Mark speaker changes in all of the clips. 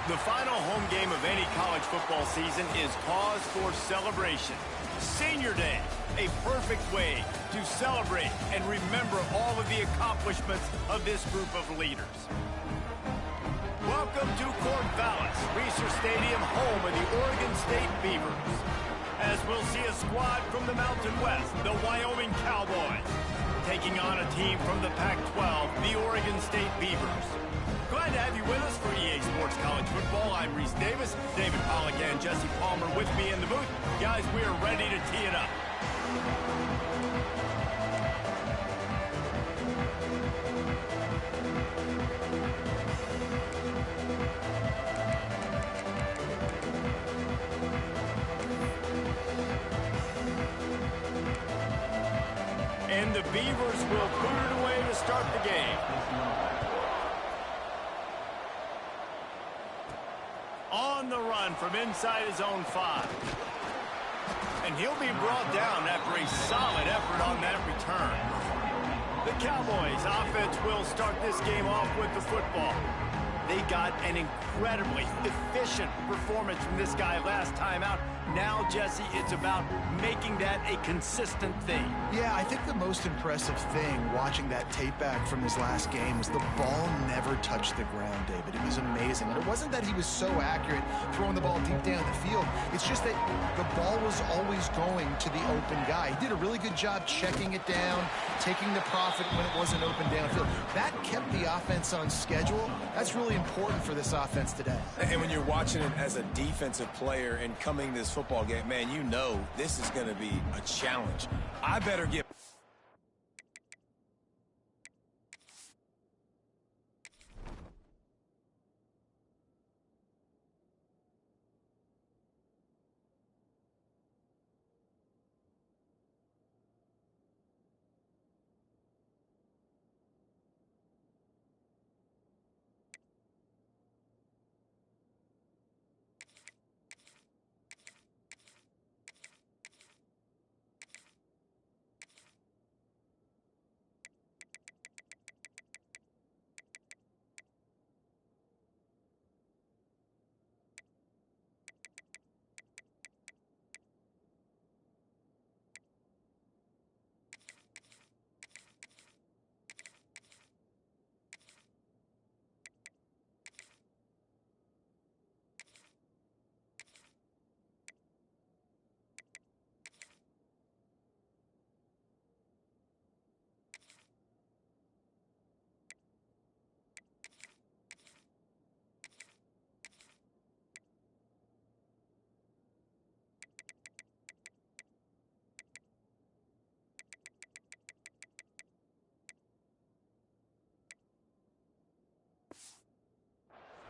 Speaker 1: The final home game of any college football season is cause for celebration. Senior Day, a perfect way to celebrate and remember all of the accomplishments of this group of leaders. Welcome to Corvallis, Reser Stadium, home of the Oregon State Beavers. As we'll see a squad from the Mountain West, the Wyoming Cowboys, taking on a team from the Pac-12, the Oregon State Beavers. Glad to have you with us for EA Sports College Football. I'm Reese Davis, David Pollack and Jesse Palmer with me in the booth. Guys, we are ready to tee it up. And the Beavers will put it away to start the game. On the run from inside his own 5. And he'll be brought down after a solid effort on that return. The Cowboys offense will start this game off with the football. They got an incredibly efficient performance from this guy last time out. Now, Jesse, it's about making that a consistent thing.
Speaker 2: Yeah, I think the most impressive thing watching that tape back from his last game was the ball never touched the ground, David. It was amazing. And it wasn't that he was so accurate throwing the ball deep down the field. It's just that the ball was always going to the open guy. He did a really good job checking it down, taking the profit when it wasn't open downfield. That kept the offense on schedule. That's really important for this offense today.
Speaker 3: And when you're watching it as a defensive player and coming to this football game, man, you know this is going to be a challenge. I better get...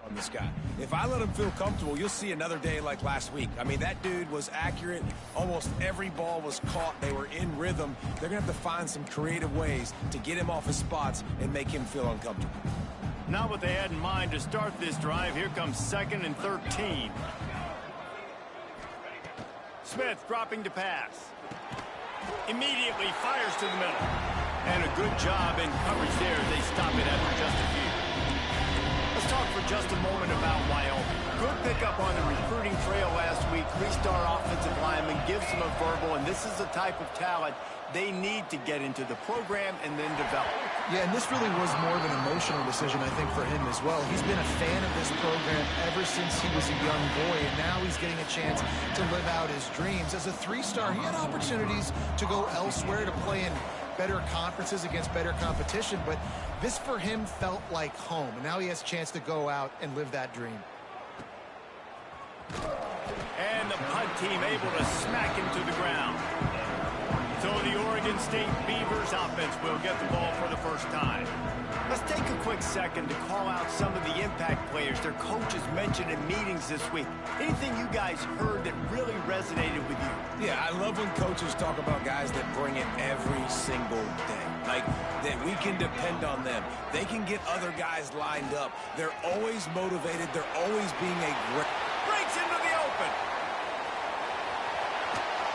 Speaker 3: on this guy. If I let him feel comfortable, you'll see another day like last week. I mean, that dude was accurate. Almost every ball was caught. They were in rhythm. They're going to have to find some creative ways to get him off his spots and make him feel uncomfortable.
Speaker 1: Not what they had in mind to start this drive. Here comes 2nd and 13. Smith dropping to pass. Immediately fires to the middle. And a good job in coverage there. They stop it after just a few. Let's talk for just a moment about Wyoming. Good pickup on the recruiting trail last week. 3-star offensive lineman gives them a verbal, and this is the type of talent they need to get into the program and then develop.
Speaker 2: Yeah, and this really was more of an emotional decision, I think, for him as well. He's been a fan of this program ever since he was a young boy, and now he's getting a chance to live out his dreams. As a 3-star, he had opportunities to go elsewhere, to play in better conferences against better competition, but this for him felt like home, and now he has a chance to go out and live that dream.
Speaker 1: And the punt team able to smack him to the ground. So the Oregon State Beavers offense will get the ball for the first time. Let's take a quick second to call out some of the impact players their coaches mentioned in meetings this week. Anything you guys heard that really resonated with you?
Speaker 3: Yeah, I love when coaches talk about guys that bring it every single day. Like, that we can depend on them. They can get other guys lined up. They're always motivated. They're always being a great...
Speaker 1: Breaks into the open.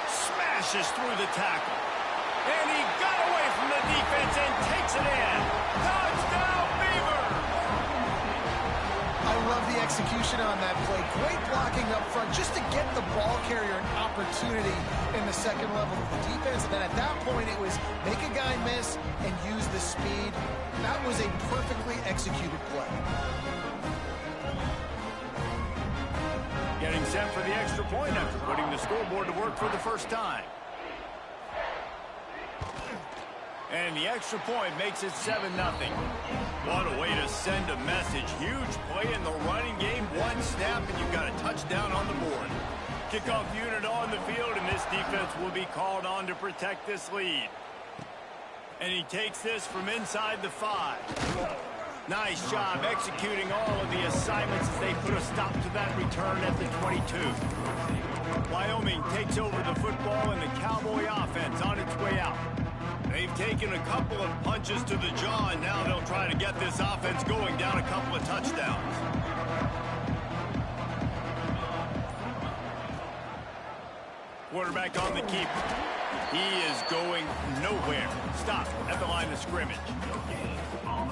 Speaker 1: Smashes through the tackle. And he got away from the defense and takes it in. Touchdown, Beavers!
Speaker 2: I love the execution on that play. Great blocking up front just to get the ball carrier an opportunity in the second level of the defense. And then at that point, it was make a guy miss and use the speed. That was a perfectly executed play.
Speaker 1: Getting set for the extra point after putting the scoreboard to work for the first time. And the extra point makes it 7-0. What a way to send a message. Huge play in the running game. One snap, and you've got a touchdown on the board. Kickoff unit on the field, and this defense will be called on to protect this lead. And he takes this from inside the 5. Nice job executing all of the assignments as they put a stop to that return at the 22. Wyoming takes over the football, and the Cowboy offense on its way out. They've taken a couple of punches to the jaw, and now they'll try to get this offense going down a couple of touchdowns. Quarterback on the keeper. He is going nowhere. Stop at the line of scrimmage.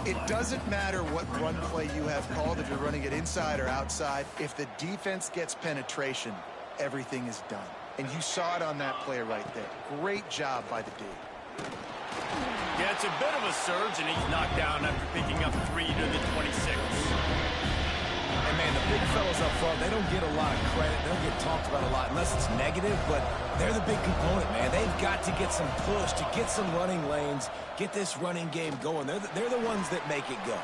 Speaker 2: It doesn't matter what run play you have called, if you're running it inside or outside. If the defense gets penetration, everything is done. And you saw it on that play right there. Great job by the D.
Speaker 1: Yeah, it's a bit of a surge, and he's knocked down after picking up 3 to the 26.
Speaker 3: And, man, the big fellas up front, they don't get a lot of credit. They don't get talked about a lot unless it's negative, but they're the big component, man. They've got to get some push, to get some running lanes, get this running game going. They're the ones that make it go.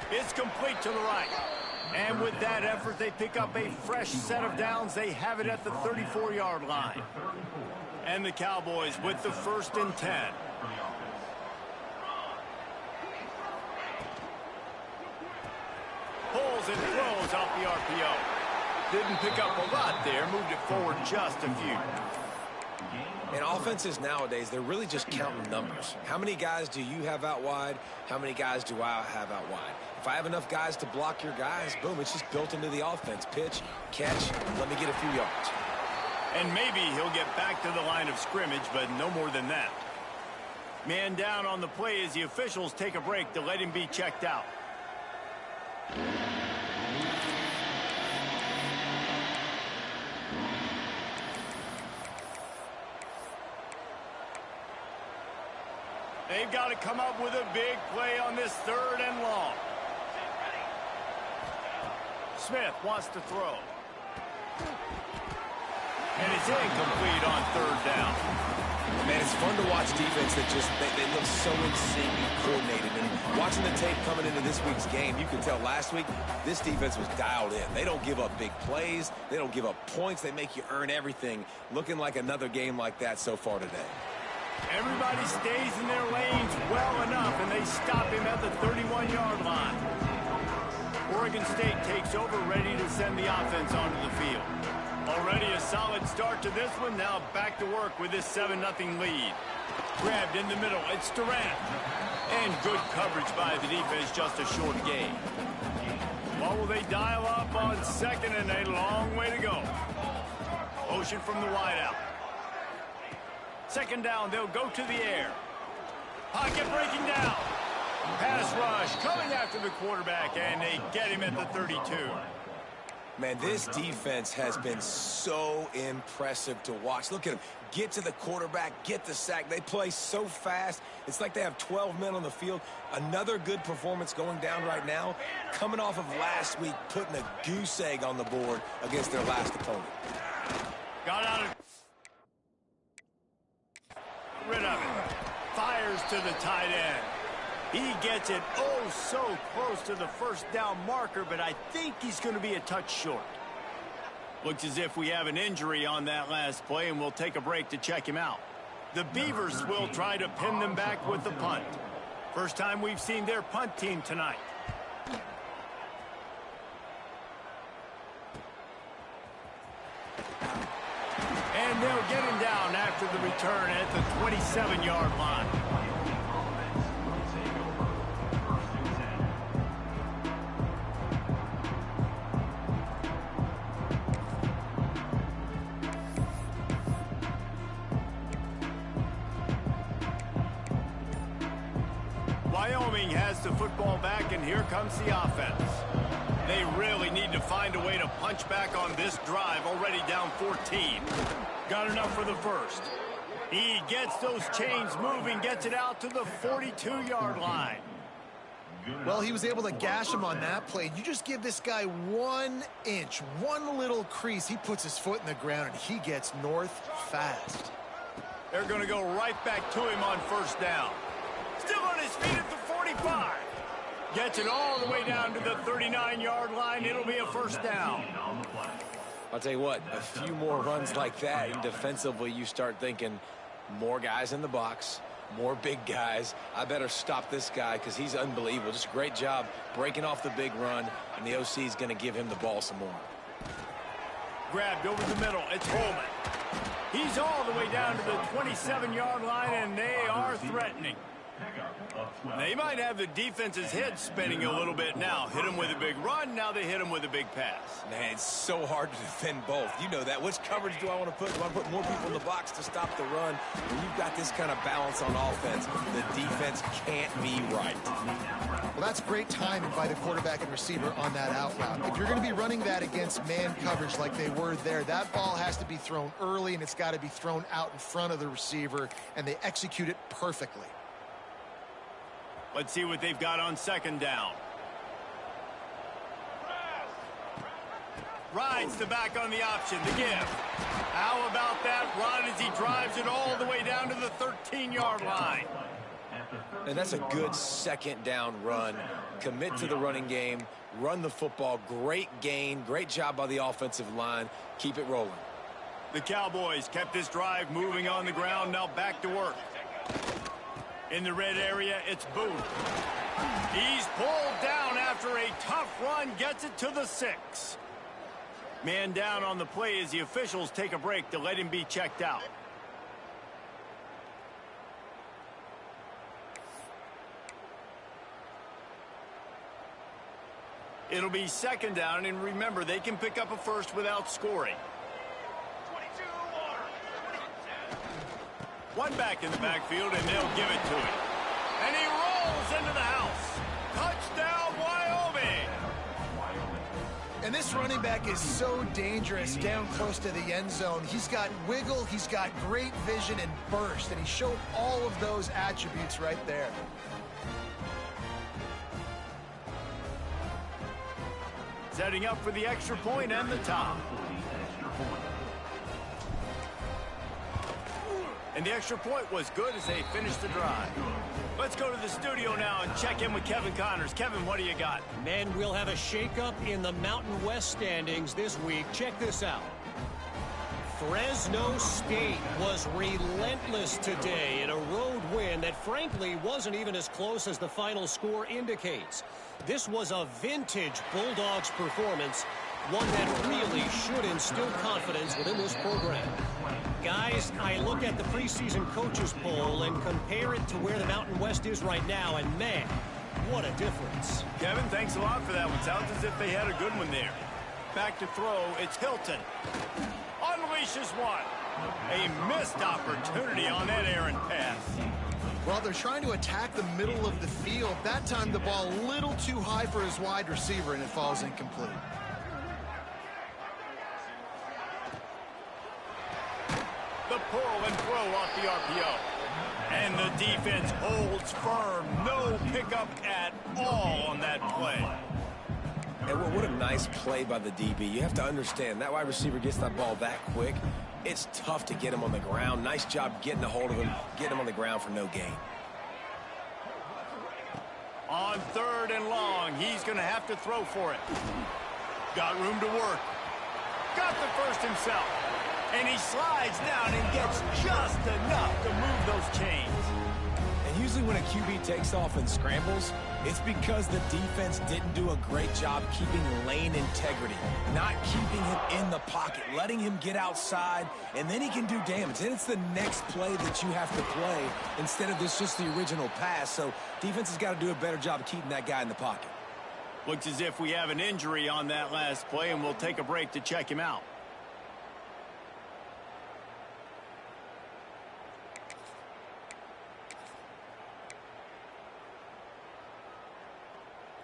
Speaker 1: It's complete to the right. And with that effort, they pick up a fresh set of downs. They have it at the 34-yard line. And the Cowboys with the 1st and 10. Pulls and throws off the RPO. Didn't pick up a lot there. Moved it forward just a few.
Speaker 3: And offenses nowadays, they're really just counting numbers. How many guys do you have out wide? How many guys do I have out wide? If I have enough guys to block your guys, boom, it's just built into the offense. Pitch, catch, let me get a few yards.
Speaker 1: And maybe he'll get back to the line of scrimmage, but no more than that. Man down on the play as the officials take a break to let him be checked out. They've got to come up with a big play on this 3rd and long. Smith wants to throw. And it's incomplete on 3rd down.
Speaker 3: Man, it's fun to watch defense that just, they look so in sync and coordinated. And watching the tape coming into this week's game, you can tell last week, this defense was dialed in. They don't give up big plays. They don't give up points. They make you earn everything. Looking like another game like that so far today.
Speaker 1: Everybody stays in their lanes well enough, and they stop him at the 31-yard line. Oregon State takes over, ready to send the offense onto the field. Already a solid start to this one. Now back to work with this 7-0 lead. Grabbed in the middle. It's Durant. And good coverage by the defense. Just a short gain. What will they dial up on 2nd and a long way to go? Motion from the wideout. 2nd down. They'll go to the air. Pocket breaking down. Pass rush coming after the quarterback, and they get him at the 32.
Speaker 3: Man, this defense has been so impressive to watch. Look at them. Get to the quarterback, get the sack. They play so fast. It's like they have 12 men on the field. Another good performance going down right now. Coming off of last week, putting a goose egg on the board against their last opponent.
Speaker 1: Got out of... rid of it. Fires to the tight end. He gets it oh so close to the 1st down marker, but I think he's going to be a touch short. Looks as if we have an injury on that last play, and we'll take a break to check him out. The Beavers will try to pin them back with the punt. First time we've seen their punt team tonight. And they'll get him down after the return at the 27-yard line. Wyoming has the football back, and here comes the offense. They really need to find a way to punch back on this drive, already down 14. Got enough for the first. He gets those chains moving, gets it out to the 42-yard line.
Speaker 2: Well, he was able to gash him on that play. You just give this guy 1 inch, one little crease. He puts his foot in the ground, and he gets north fast.
Speaker 1: They're going to go right back to him on first down. Still on his feet at the 45. Gets it all the way down to the 39-yard line. It'll be a first down.
Speaker 3: I'll tell you what, a few more runs like that, and defensively you start thinking more guys in the box, more big guys. I better stop this guy because he's unbelievable. Just a great job breaking off the big run, and the OC is going to give him the ball some more.
Speaker 1: Grabbed over the middle. It's Holman. He's all the way down to the 27-yard line, and they are threatening. They might have the defense's head spinning a little bit now. Hit him with a big run. Now they hit him with a big pass.
Speaker 3: Man, it's so hard to defend both. You know that. Which coverage do I want to put? Do I want to put more people in the box to stop the run? When you've got this kind of balance on offense, the defense can't be right.
Speaker 2: Well, that's great timing by the quarterback and receiver on that out route. If you're going to be running that against man coverage like they were there, that ball has to be thrown early, and it's got to be thrown out in front of the receiver, and they execute it perfectly.
Speaker 1: Let's see what they've got on second down. Rides the back on the option, the give. How about that run as he drives it all the way down to the 13-yard line?
Speaker 3: And that's a good second down run. Commit to the running game, run the football. Great gain, great job by the offensive line. Keep it rolling.
Speaker 1: The Cowboys kept this drive moving on the ground, now back to work. In the red area, it's Booth. He's pulled down after a tough run, gets it to the 6. Man down on the play as the officials take a break to let him be checked out. It'll be second down, and remember, they can pick up a first without scoring. One back in the backfield, and they'll give it to him. And he rolls into the house. Touchdown, Wyoming!
Speaker 2: And this running back is so dangerous down close to the end zone. He's got wiggle, he's got great vision and burst, and he showed all of those attributes right there.
Speaker 1: Setting up for the extra point and the top. And the extra point was good as they finished the drive. Let's go to the studio now and check in with Kevin Connors. Kevin, what do you got?
Speaker 4: Men will have a shakeup in the Mountain West standings this week. Check this out. Fresno State was relentless today in a road win that frankly wasn't even as close as the final score indicates. This was a vintage Bulldogs performance, one that really should instill confidence within this program. Guys, I look at the preseason coaches poll and compare it to where the Mountain West is right now, and man, what a difference.
Speaker 1: Kevin, thanks a lot for that one. Sounds as if they had a good one there. Back to throw, it's Hilton. Unleashes one. A missed opportunity on that errant pass.
Speaker 2: Well, they're trying to attack the middle of the field. That time the ball a little too high for his wide receiver, and it falls incomplete.
Speaker 1: The pull and throw off the RPO. And the defense holds firm. No pickup at all on that play.
Speaker 3: And what a nice play by the DB. You have to understand, that wide receiver gets that ball that quick. It's tough to get him on the ground. Nice job getting a hold of him, getting him on the ground for no gain.
Speaker 1: On third and long, he's going to have to throw for it. Got room to work. Got the first himself. And he slides down and gets just enough to move those chains.
Speaker 3: And usually when a QB takes off and scrambles, it's because the defense didn't do a great job keeping lane integrity, not keeping him in the pocket, letting him get outside, and then he can do damage. Then it's the next play that you have to play instead of just the original pass. So defense has got to do a better job of keeping that guy in the pocket.
Speaker 1: Looks as if we have an injury on that last play, and we'll take a break to check him out.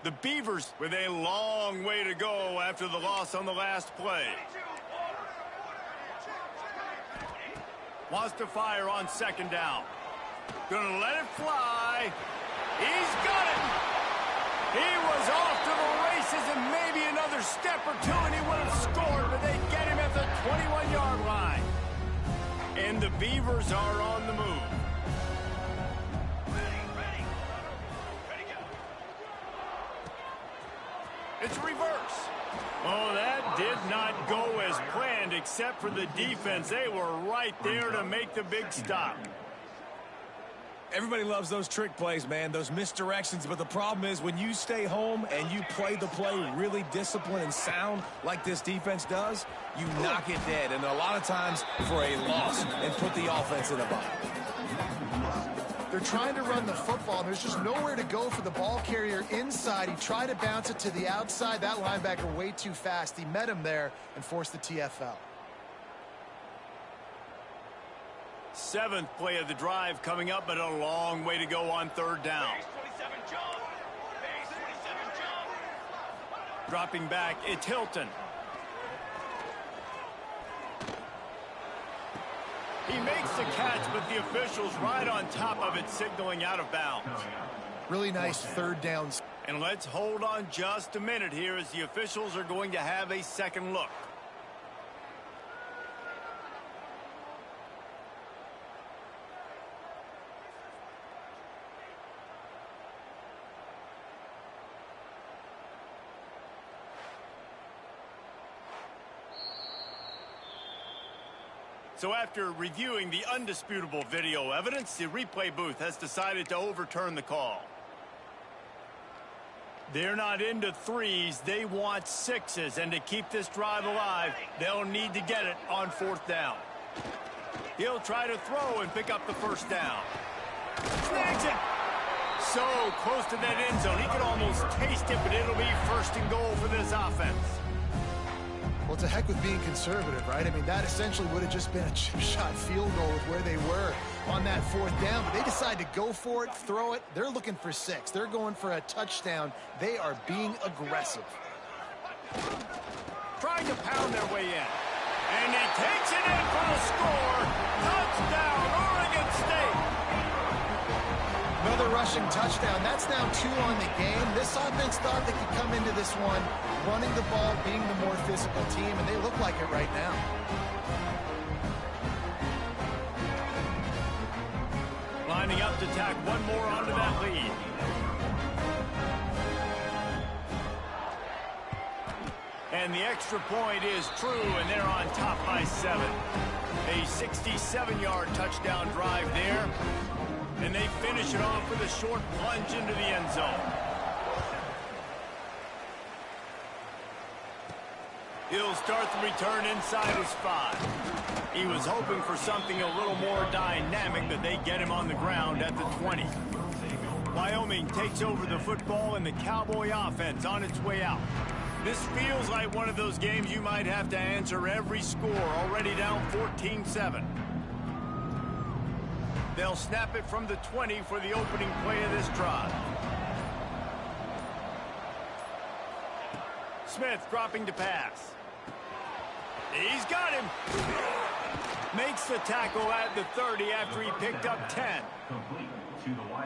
Speaker 1: The Beavers with a long way to go after the loss on the last play. Wants to fire on second down. Gonna let it fly. He's got it. He was off to the races and maybe another step or two and he would have scored, but they get him at the 21-yard line. And the Beavers are on the move. It's reverse. Oh, that did not go as planned except for the defense. They were right there to make the big stop.
Speaker 3: Everybody loves those trick plays, man, those misdirections. But the problem is when you stay home and you play the play really disciplined and sound like this defense does, you knock it dead. And a lot of times for a loss and put the offense in a bind.
Speaker 2: They're trying to run the football, and there's just nowhere to go for the ball carrier inside. He tried to bounce it to the outside. That linebacker way too fast. He met him there and forced the TFL.
Speaker 1: Seventh play of the drive coming up, but a long way to go on third down. Dropping back, it's Hilton. He makes the catch, but the officials right on top of it, signaling out of bounds.
Speaker 2: Really nice third down.
Speaker 1: And let's hold on just a minute here as the officials are going to have a second look. So after reviewing the undisputable video evidence, the replay booth has decided to overturn the call. They're not into threes, they want sixes, and to keep this drive alive, they'll need to get it on fourth down. He'll try to throw and pick up the first down. Snags it! So close to that end zone, he could almost taste it, but it'll be first and goal for this offense.
Speaker 2: Well, it's a heck with being conservative, right? I mean, that essentially would have just been a chip shot field goal with where they were on that fourth down. But they decide to go for it, throw it. They're looking for six. They're going for a touchdown. They are being aggressive.
Speaker 1: Trying to pound their way in. And he takes it in for the score. Touchdown, Oregon State.
Speaker 2: Another rushing touchdown. That's now 2 on the game. This offense thought they could come into this one running the ball, being the more physical team, and they look like it right now.
Speaker 1: Lining up to tack one more onto that lead. And the extra point is true, and they're on top by 7. A 67-yard touchdown drive there. And they finish it off with a short plunge into the end zone. He'll start the return inside his 5. He was hoping for something a little more dynamic, but they get him on the ground at the 20. Wyoming takes over the football and the Cowboy offense on its way out. This feels like one of those games you might have to answer every score, already down 14-7. They'll snap it from the 20 for the opening play of this drive. Smith dropping to pass. He's got him. Makes the tackle at the 30 after he picked up 10.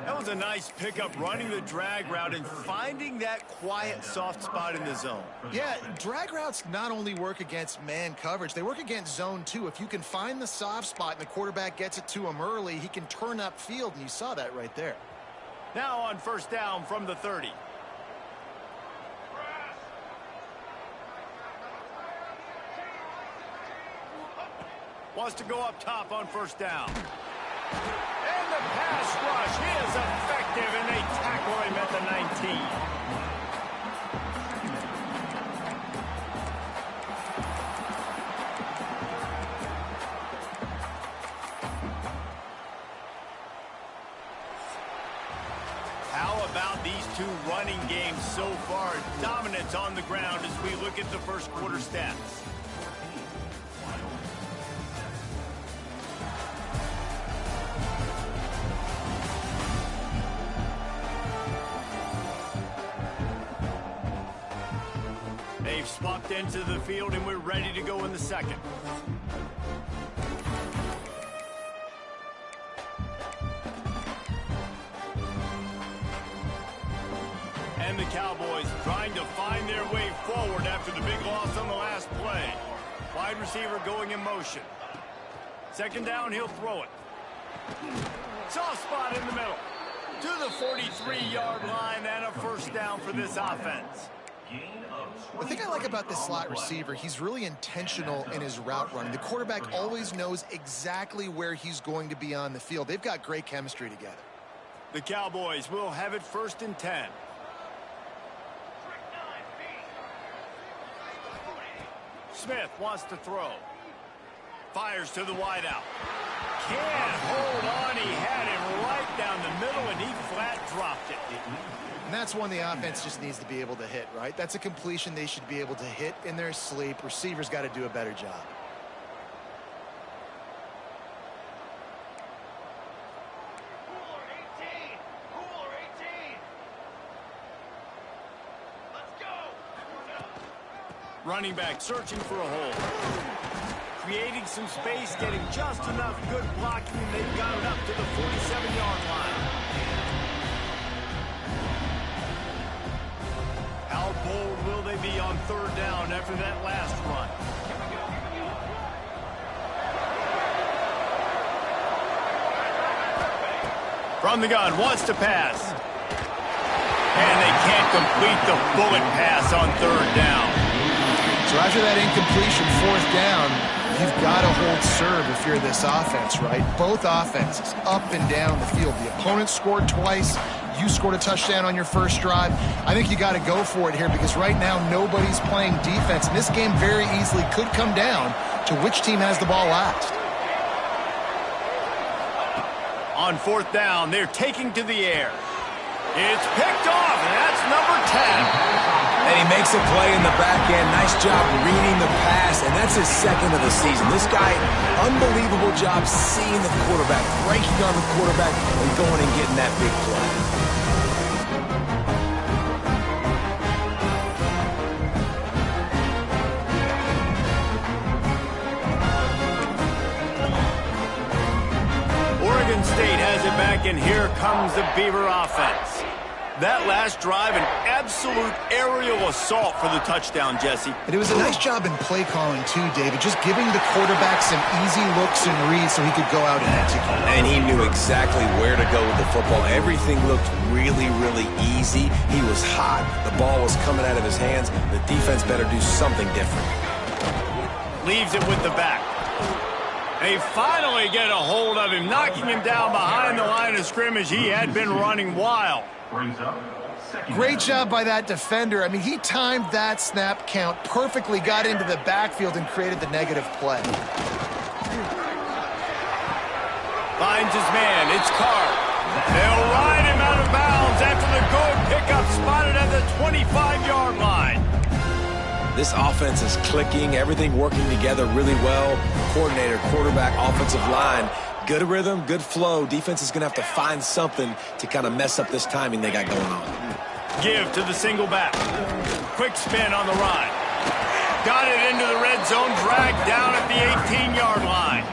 Speaker 1: That was a nice pickup, running the drag route and finding that quiet, soft spot in the zone.
Speaker 2: Yeah, drag routes not only work against man coverage, they work against zone too. If you can find the soft spot and the quarterback gets it to him early, he can turn upfield, and you saw that right there.
Speaker 1: Now on first down from the 30. Wants to go up top on first down. And the pass rush is effective, and they tackle him at the 19. How about these two running games so far? Dominance on the ground as we look at the first quarter stats. into the field, and we're ready to go in the second. And the Cowboys trying to find their way forward after the big loss on the last play. Wide receiver going in motion. Second down, he'll throw it. Soft spot in the middle. To the 43-yard line and a first down for this offense.
Speaker 2: The thing I like about this slot receiver, he's really intentional in his route running. The quarterback always knows exactly where he's going to be on the field. They've got great chemistry together.
Speaker 1: The Cowboys will have it 1st and 10. Smith wants to throw. Fires to the wideout. Can't hold on. He had him right down the middle, and he flat dropped it.
Speaker 2: And that's one the offense just needs to be able to hit, right? That's a completion they should be able to hit in their sleep. Receivers got to do a better job.
Speaker 1: Running back searching for a hole. Creating some space, getting just enough good blocking, and they've got it up to the 47-yard line. How bold will they be on 3rd down after that last run? From the gun, wants to pass. And they can't complete the bullet pass on 3rd down.
Speaker 2: So after that incompletion, 4th down, you've got to hold serve if you're this offense, right? Both offenses up and down the field. The opponent scored twice. You scored a touchdown on your first drive. I think you got to go for it here because right now nobody's playing defense. And this game very easily could come down to which team has the ball last.
Speaker 1: On 4th down, they're taking to the air. It's picked off, and that's number 10.
Speaker 3: And he makes a play in the back end. Nice job reading the pass, and that's his 2nd of the season. This guy, unbelievable job seeing the quarterback, breaking on the quarterback, and going and getting that big play.
Speaker 1: Oregon State has it back, and here comes the Beaver offense. That last drive, an absolute aerial assault for the touchdown, Jesse.
Speaker 2: And it was a nice job in play calling, too, David, just giving the quarterback some easy looks and reads so he could go out and execute.
Speaker 3: And he knew exactly where to go with the football. Everything looked really, really easy. He was hot. The ball was coming out of his hands. The defense better do something different.
Speaker 1: Leaves it with the back. They finally get a hold of him, knocking him down behind the line of scrimmage. He had been running wild.
Speaker 2: Great job by that defender. I mean, he timed that snap count perfectly, got into the backfield, and created the negative play.
Speaker 1: Finds his man. It's Carr. They'll ride him out of bounds after the good pickup spotted at the 25-yard line.
Speaker 3: This offense is clicking, everything working together really well. Coordinator, quarterback, offensive line. Good rhythm, good flow. Defense is going to have to find something to kind of mess up this timing they got going on.
Speaker 1: Give to the single back. Quick spin on the run. Got it into the red zone, dragged down at the 18-yard line.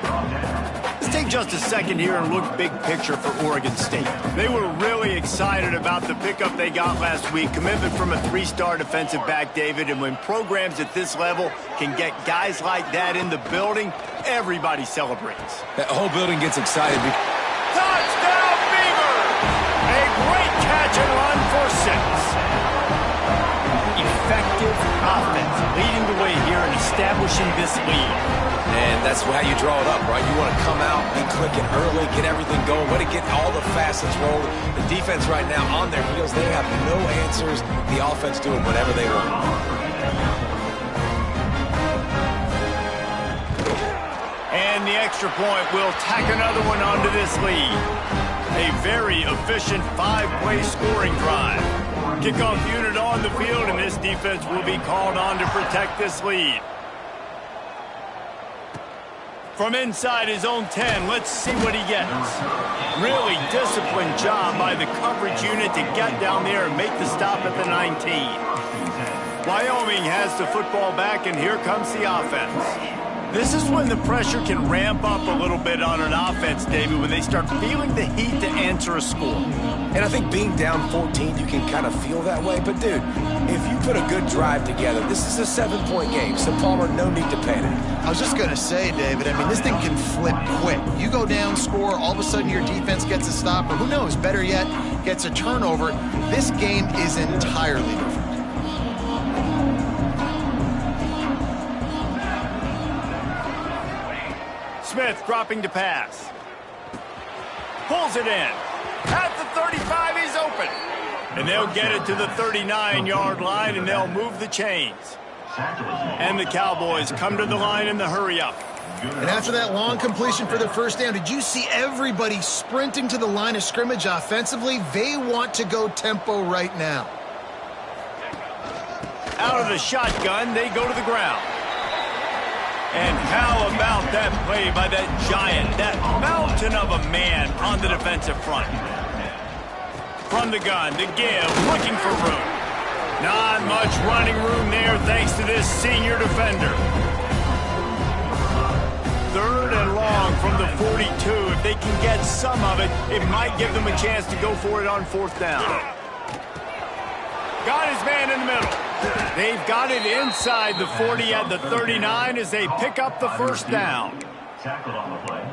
Speaker 1: Let's take just a second here and look big picture for Oregon State. They were really excited about the pickup they got last week. Commitment from a 3-star defensive back, David. And when programs at this level can get guys like that in the building, everybody celebrates.
Speaker 3: That whole building gets excited.
Speaker 1: Touchdown, Beaver! A great catch and run for 6. Effective offense, leading the way here and establishing this lead.
Speaker 3: And that's how you draw it up, right? You want to come out, be clicking early, get everything going, way to get all the facets rolling. The defense right now on their heels, they have no answers. The offense doing whatever they want.
Speaker 1: And the extra point will tack another one onto this lead. A very efficient 5-play scoring drive. Kickoff unit on the field, and this defense will be called on to protect this lead. From inside his own 10, let's see what he gets. Really disciplined job by the coverage unit to get down there and make the stop at the 19. Wyoming has the football back, and here comes the offense. This is when the pressure can ramp up a little bit on an offense, David, when they start feeling the heat to answer a score.
Speaker 3: And I think being down 14, you can kind of feel that way. But, dude, if you put a good drive together, this is a 7-point game. So, Palmer, no need to panic.
Speaker 2: I was just going to say, David, I mean, this thing can flip quick. You go down, score, all of a sudden your defense gets a stop, or who knows, better yet, gets a turnover. This game is entirely different.
Speaker 1: Smith dropping to pass. Pulls it in. At the 35, he's open. And they'll get it to the 39-yard line, and they'll move the chains. And the Cowboys come to the line in the hurry-up.
Speaker 2: And after that long completion for the first down, did you see everybody sprinting to the line of scrimmage offensively? They want to go tempo right now.
Speaker 1: Out of the shotgun, they go to the ground. And how about that play by that giant, that mountain of a man on the defensive front? From the gun to give, looking for room. Not much running room there thanks to this senior defender. 3rd and long from the 42. If they can get some of it, it might give them a chance to go for it on 4th down. Got his man in the middle. They've got it inside the 40 at the 39 as they pick up the first down.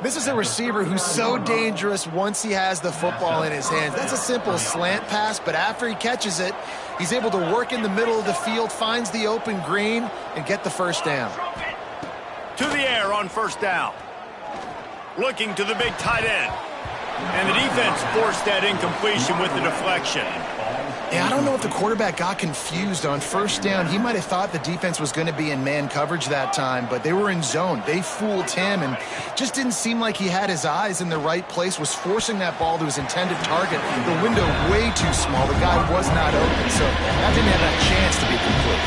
Speaker 2: This is a receiver who's so dangerous once he has the football in his hands. That's a simple slant pass, but after he catches it, he's able to work in the middle of the field, finds the open green, and get the first down.
Speaker 1: To the air on 1st down. Looking to the big tight end. And the defense forced that incompletion with the deflection.
Speaker 2: Yeah, I don't know if the quarterback got confused on 1st down. He might have thought the defense was going to be in man coverage that time, but they were in zone. They fooled him and just didn't seem like he had his eyes in the right place, was forcing that ball to his intended target. The window way too small. The guy was not open, so that didn't have that chance to be complete.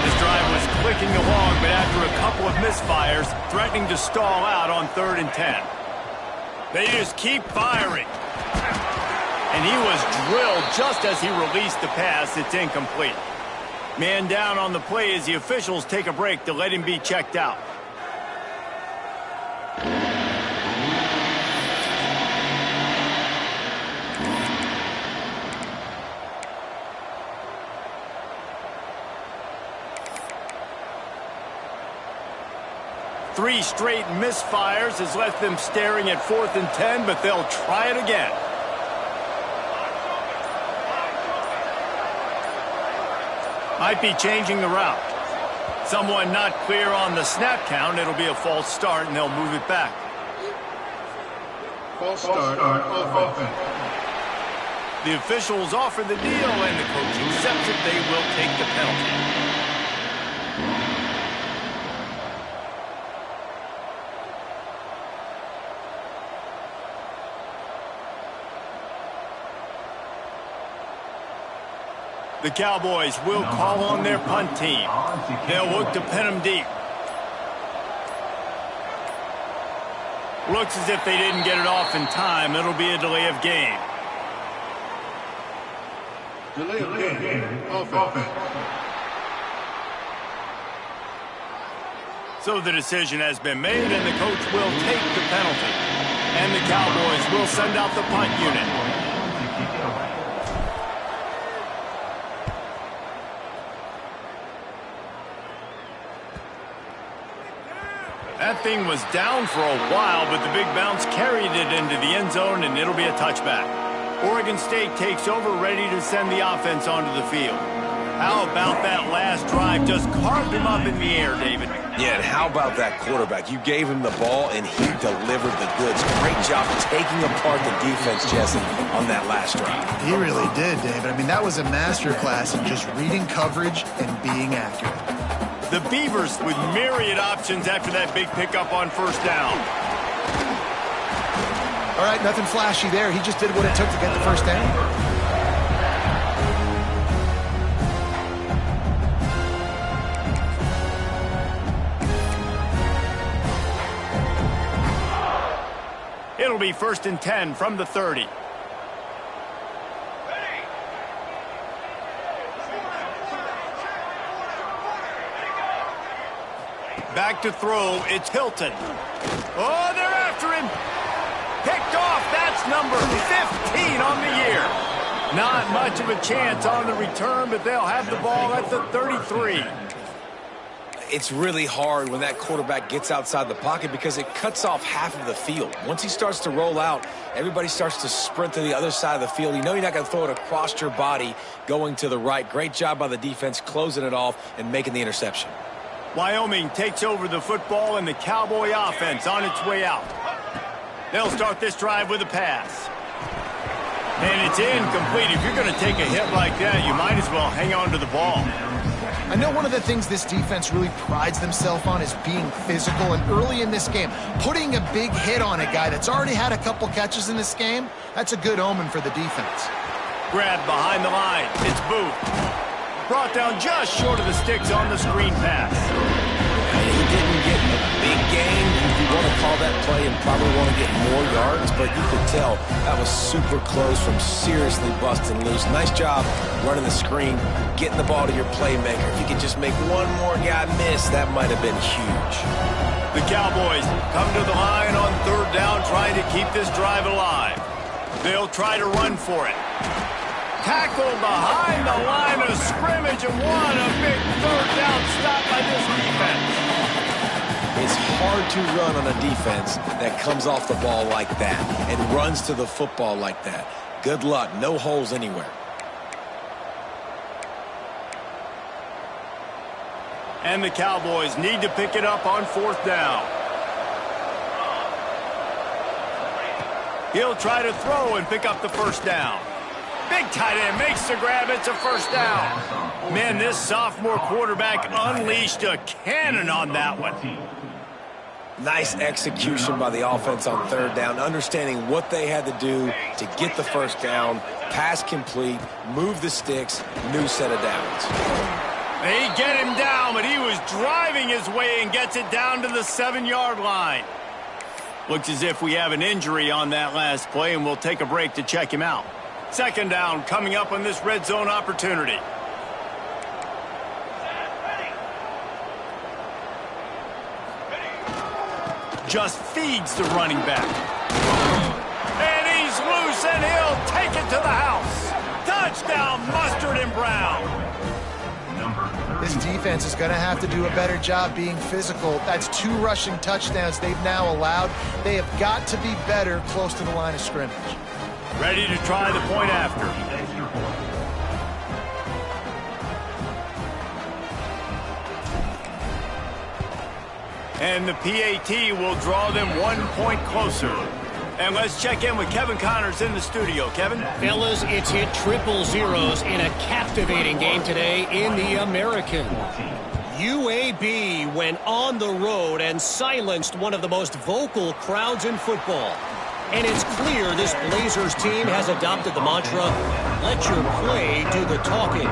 Speaker 1: This drive was clicking along, but after a couple of misfires, threatening to stall out on 3rd and 10. They just keep firing. And he was drilled just as he released the pass. It's incomplete. Man down on the play as the officials take a break to let him be checked out. Three straight misfires has left them staring at 4th and 10, but they'll try it again. Might be changing the route. Someone not clear on the snap count. It'll be a false start, and they'll move it back.
Speaker 5: False start on offense.
Speaker 1: The officials offer the deal, and the coach accepts it. They will take the penalty. The Cowboys will call on their punt team. They'll look to pin them deep. Looks as if they didn't get it off in time. It'll be a delay of game.
Speaker 5: Delay of game. Offense.
Speaker 1: So the decision has been made, and the coach will take the penalty. And the Cowboys will send out the punt unit. That thing was down for a while, but the big bounce carried it into the end zone, and it'll be a touchback. Oregon State takes over, ready to send the offense onto the field. How about that last drive? Just carved him up in the air, David.
Speaker 3: Yeah, and how about that quarterback? You gave him the ball, and he delivered the goods. Great job taking apart the defense, Jesse, on that last drive.
Speaker 2: He really did, David. I mean, that was a masterclass in just reading coverage and being accurate.
Speaker 1: The Beavers with myriad options after that big pickup on 1st down.
Speaker 2: All right, nothing flashy there. He just did what it took to get the first down.
Speaker 1: It'll be 1st and 10 from the 30. Back to throw, it's Hilton. Oh, they're after him. Picked off, that's number 15 on the year. Not much of a chance on the return, but they'll have the ball at the 33.
Speaker 3: It's really hard when that quarterback gets outside the pocket because it cuts off half of the field. Once he starts to roll out, everybody starts to sprint to the other side of the field. You know you're not going to throw it across your body going to the right. Great job by the defense closing it off and making the interception.
Speaker 1: Wyoming takes over the football and the Cowboy offense on its way out. They'll start this drive with a pass. And it's incomplete. If you're going to take a hit like that, you might as well hang on to the ball.
Speaker 2: I know one of the things this defense really prides themselves on is being physical, and early in this game, putting a big hit on a guy that's already had a couple catches in this game, that's a good omen for the defense.
Speaker 1: Grabbed behind the line. It's Booth. Brought down just short of the sticks on the screen pass.
Speaker 3: He didn't get a big gain. You want to call that play and probably want to get more yards, but you could tell that was super close from seriously busting loose. Nice job running the screen, getting the ball to your playmaker. If you could just make one more guy miss, that might have been huge.
Speaker 1: The Cowboys come to the line on third down, trying to keep this drive alive. They'll try to run for it. Tackled behind the line of scrimmage, and what a big third down stop by this defense.
Speaker 3: It's hard to run on a defense that comes off the ball like that and runs to the football like that. Good luck. No holes anywhere.
Speaker 1: And the Cowboys need to pick it up on fourth down. He'll try to throw and pick up the first down. Big tight end makes the grab. It's a first down. Man, this sophomore quarterback unleashed a cannon on that one.
Speaker 3: Nice execution by the offense on third down, understanding what they had to do to get the first down, pass complete, move the sticks, new set of downs.
Speaker 1: They get him down, but he was driving his way and gets it down to the 7-yard line. Looks as if we have an injury on that last play, and we'll take a break to check him out. Second down coming up on this red zone opportunity. Just feeds the running back. And he's loose, and he'll take it to the house. Touchdown, Mustard and Brown.
Speaker 2: This defense is going to have to do a better job being physical. That's 2 rushing touchdowns they've now allowed. They have got to be better close to the line of scrimmage.
Speaker 1: Ready to try the point after. And the PAT will draw them 1 point closer. And let's check in with Kevin Connors in the studio. Kevin?
Speaker 4: Fellas, it's hit triple zeros in a captivating game today in the American. UAB went on the road and silenced one of the most vocal crowds in football. And it's clear this Blazers team has adopted the mantra, let your play do the talking.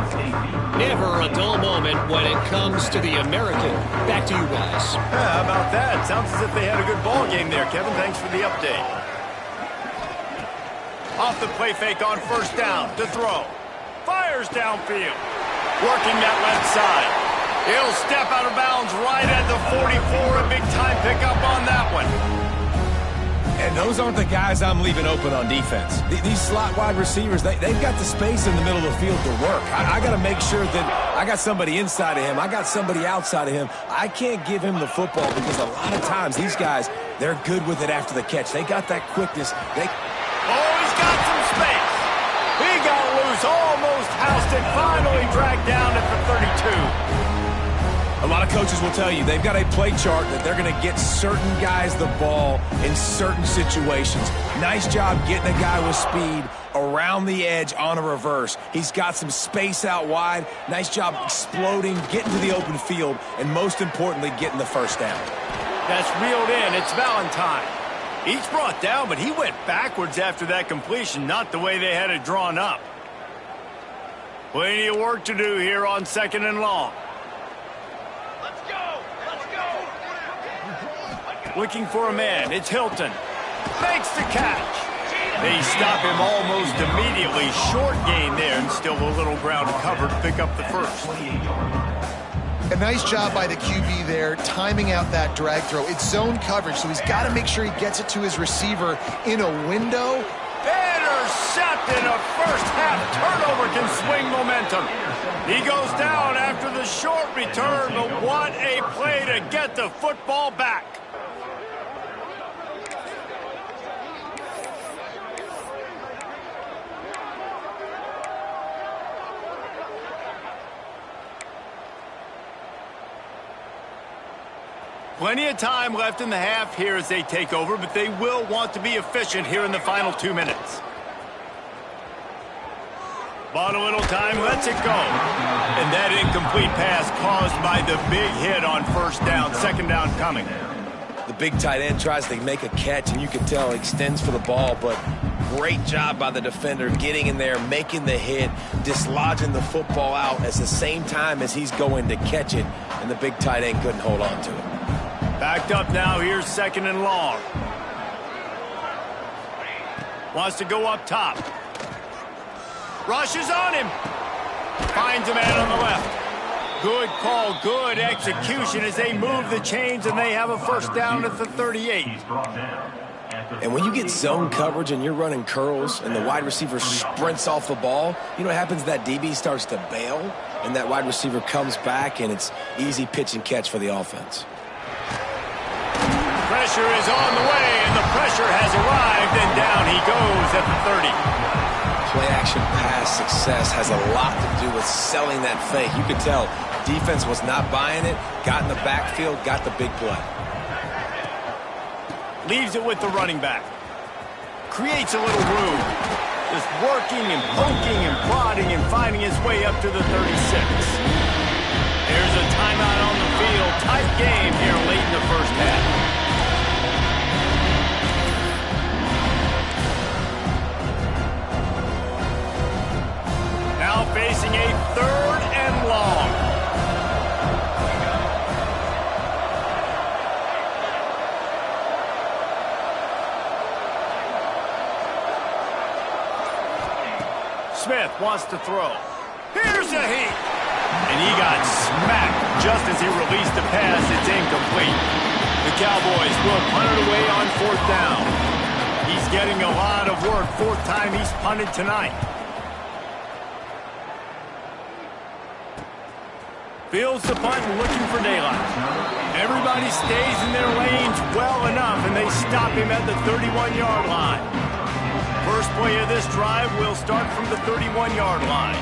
Speaker 4: Never a dull moment when it comes to the American. Back to you guys.
Speaker 1: How about that? Sounds as if they had a good ball game there, Kevin. Thanks for the update. Off the play fake on first down to throw. Fires downfield. Working that left side. He'll step out of bounds right at the 44. A big time pickup on that one.
Speaker 3: And those aren't the guys I'm leaving open on defense. These slot wide receivers, they've got the space in the middle of the field to work. I got to make sure that I got somebody inside of him. I got somebody outside of him. I can't give him the football because a lot of times these guys, they're good with it after the catch. They got that quickness.
Speaker 1: Oh, he's got some space. He got loose, almost housed it, finally dragged down at the 32.
Speaker 3: A lot of coaches will tell you they've got a play chart that they're going to get certain guys the ball in certain situations. Nice job getting a guy with speed around the edge on a reverse. He's got some space out wide. Nice job exploding, getting to the open field, and most importantly, getting the first down.
Speaker 1: That's reeled in. It's Valentine. He's brought down, but he went backwards after that completion, not the way they had it drawn up. Plenty of work to do here on 2nd and long. Looking for a man. It's Hilton. Makes the catch. They stop him almost immediately. Short gain there, and still a little ground to cover to pick up the first.
Speaker 2: A nice job by the QB there, timing out that drag throw. It's zone coverage, so he's got to make sure he gets it to his receiver in a window.
Speaker 1: Intercepted. A first-half turnover can swing momentum. He goes down after the short return, but what a play to get the football back. Plenty of time left in the half here as they take over, but they will want to be efficient here in the final 2 minutes. Bought a little time, lets it go. And that incomplete pass caused by the big hit on first down, second down coming.
Speaker 3: The big tight end tries to make a catch, and you can tell he extends for the ball, but great job by the defender getting in there, making the hit, dislodging the football out at the same time as he's going to catch it, and the big tight end couldn't hold on to it.
Speaker 1: Backed up now, here's second and long. Wants to go up top. Rushes on him. Finds a man on the left. Good call, good execution as they move the chains and they have a first down at the 38.
Speaker 3: And when you get zone coverage and you're running curls and the wide receiver sprints off the ball, you know what happens? That DB starts to bail and that wide receiver comes back and it's easy pitch and catch for the offense.
Speaker 1: Pressure is on the way, and the pressure has arrived, and down he goes at the 30.
Speaker 3: Play-action pass success has a lot to do with selling that fake. You could tell defense was not buying it, got in the backfield, got the big play.
Speaker 1: Leaves it with the running back. Creates a little room. Just working and poking and prodding and finding his way up to the 36. There's a timeout on the field. Tight game here late in the first half. Now facing a third and long. Smith wants to throw. Here's a heat. And he got smacked just as he released the pass. It's incomplete. The Cowboys will punt it away on fourth down. He's getting a lot of work. Fourth time he's punted tonight. Fields the punt and looking for daylight. Everybody stays in their lanes well enough, and they stop him at the 31-yard line. First play of this drive will start from the 31-yard line.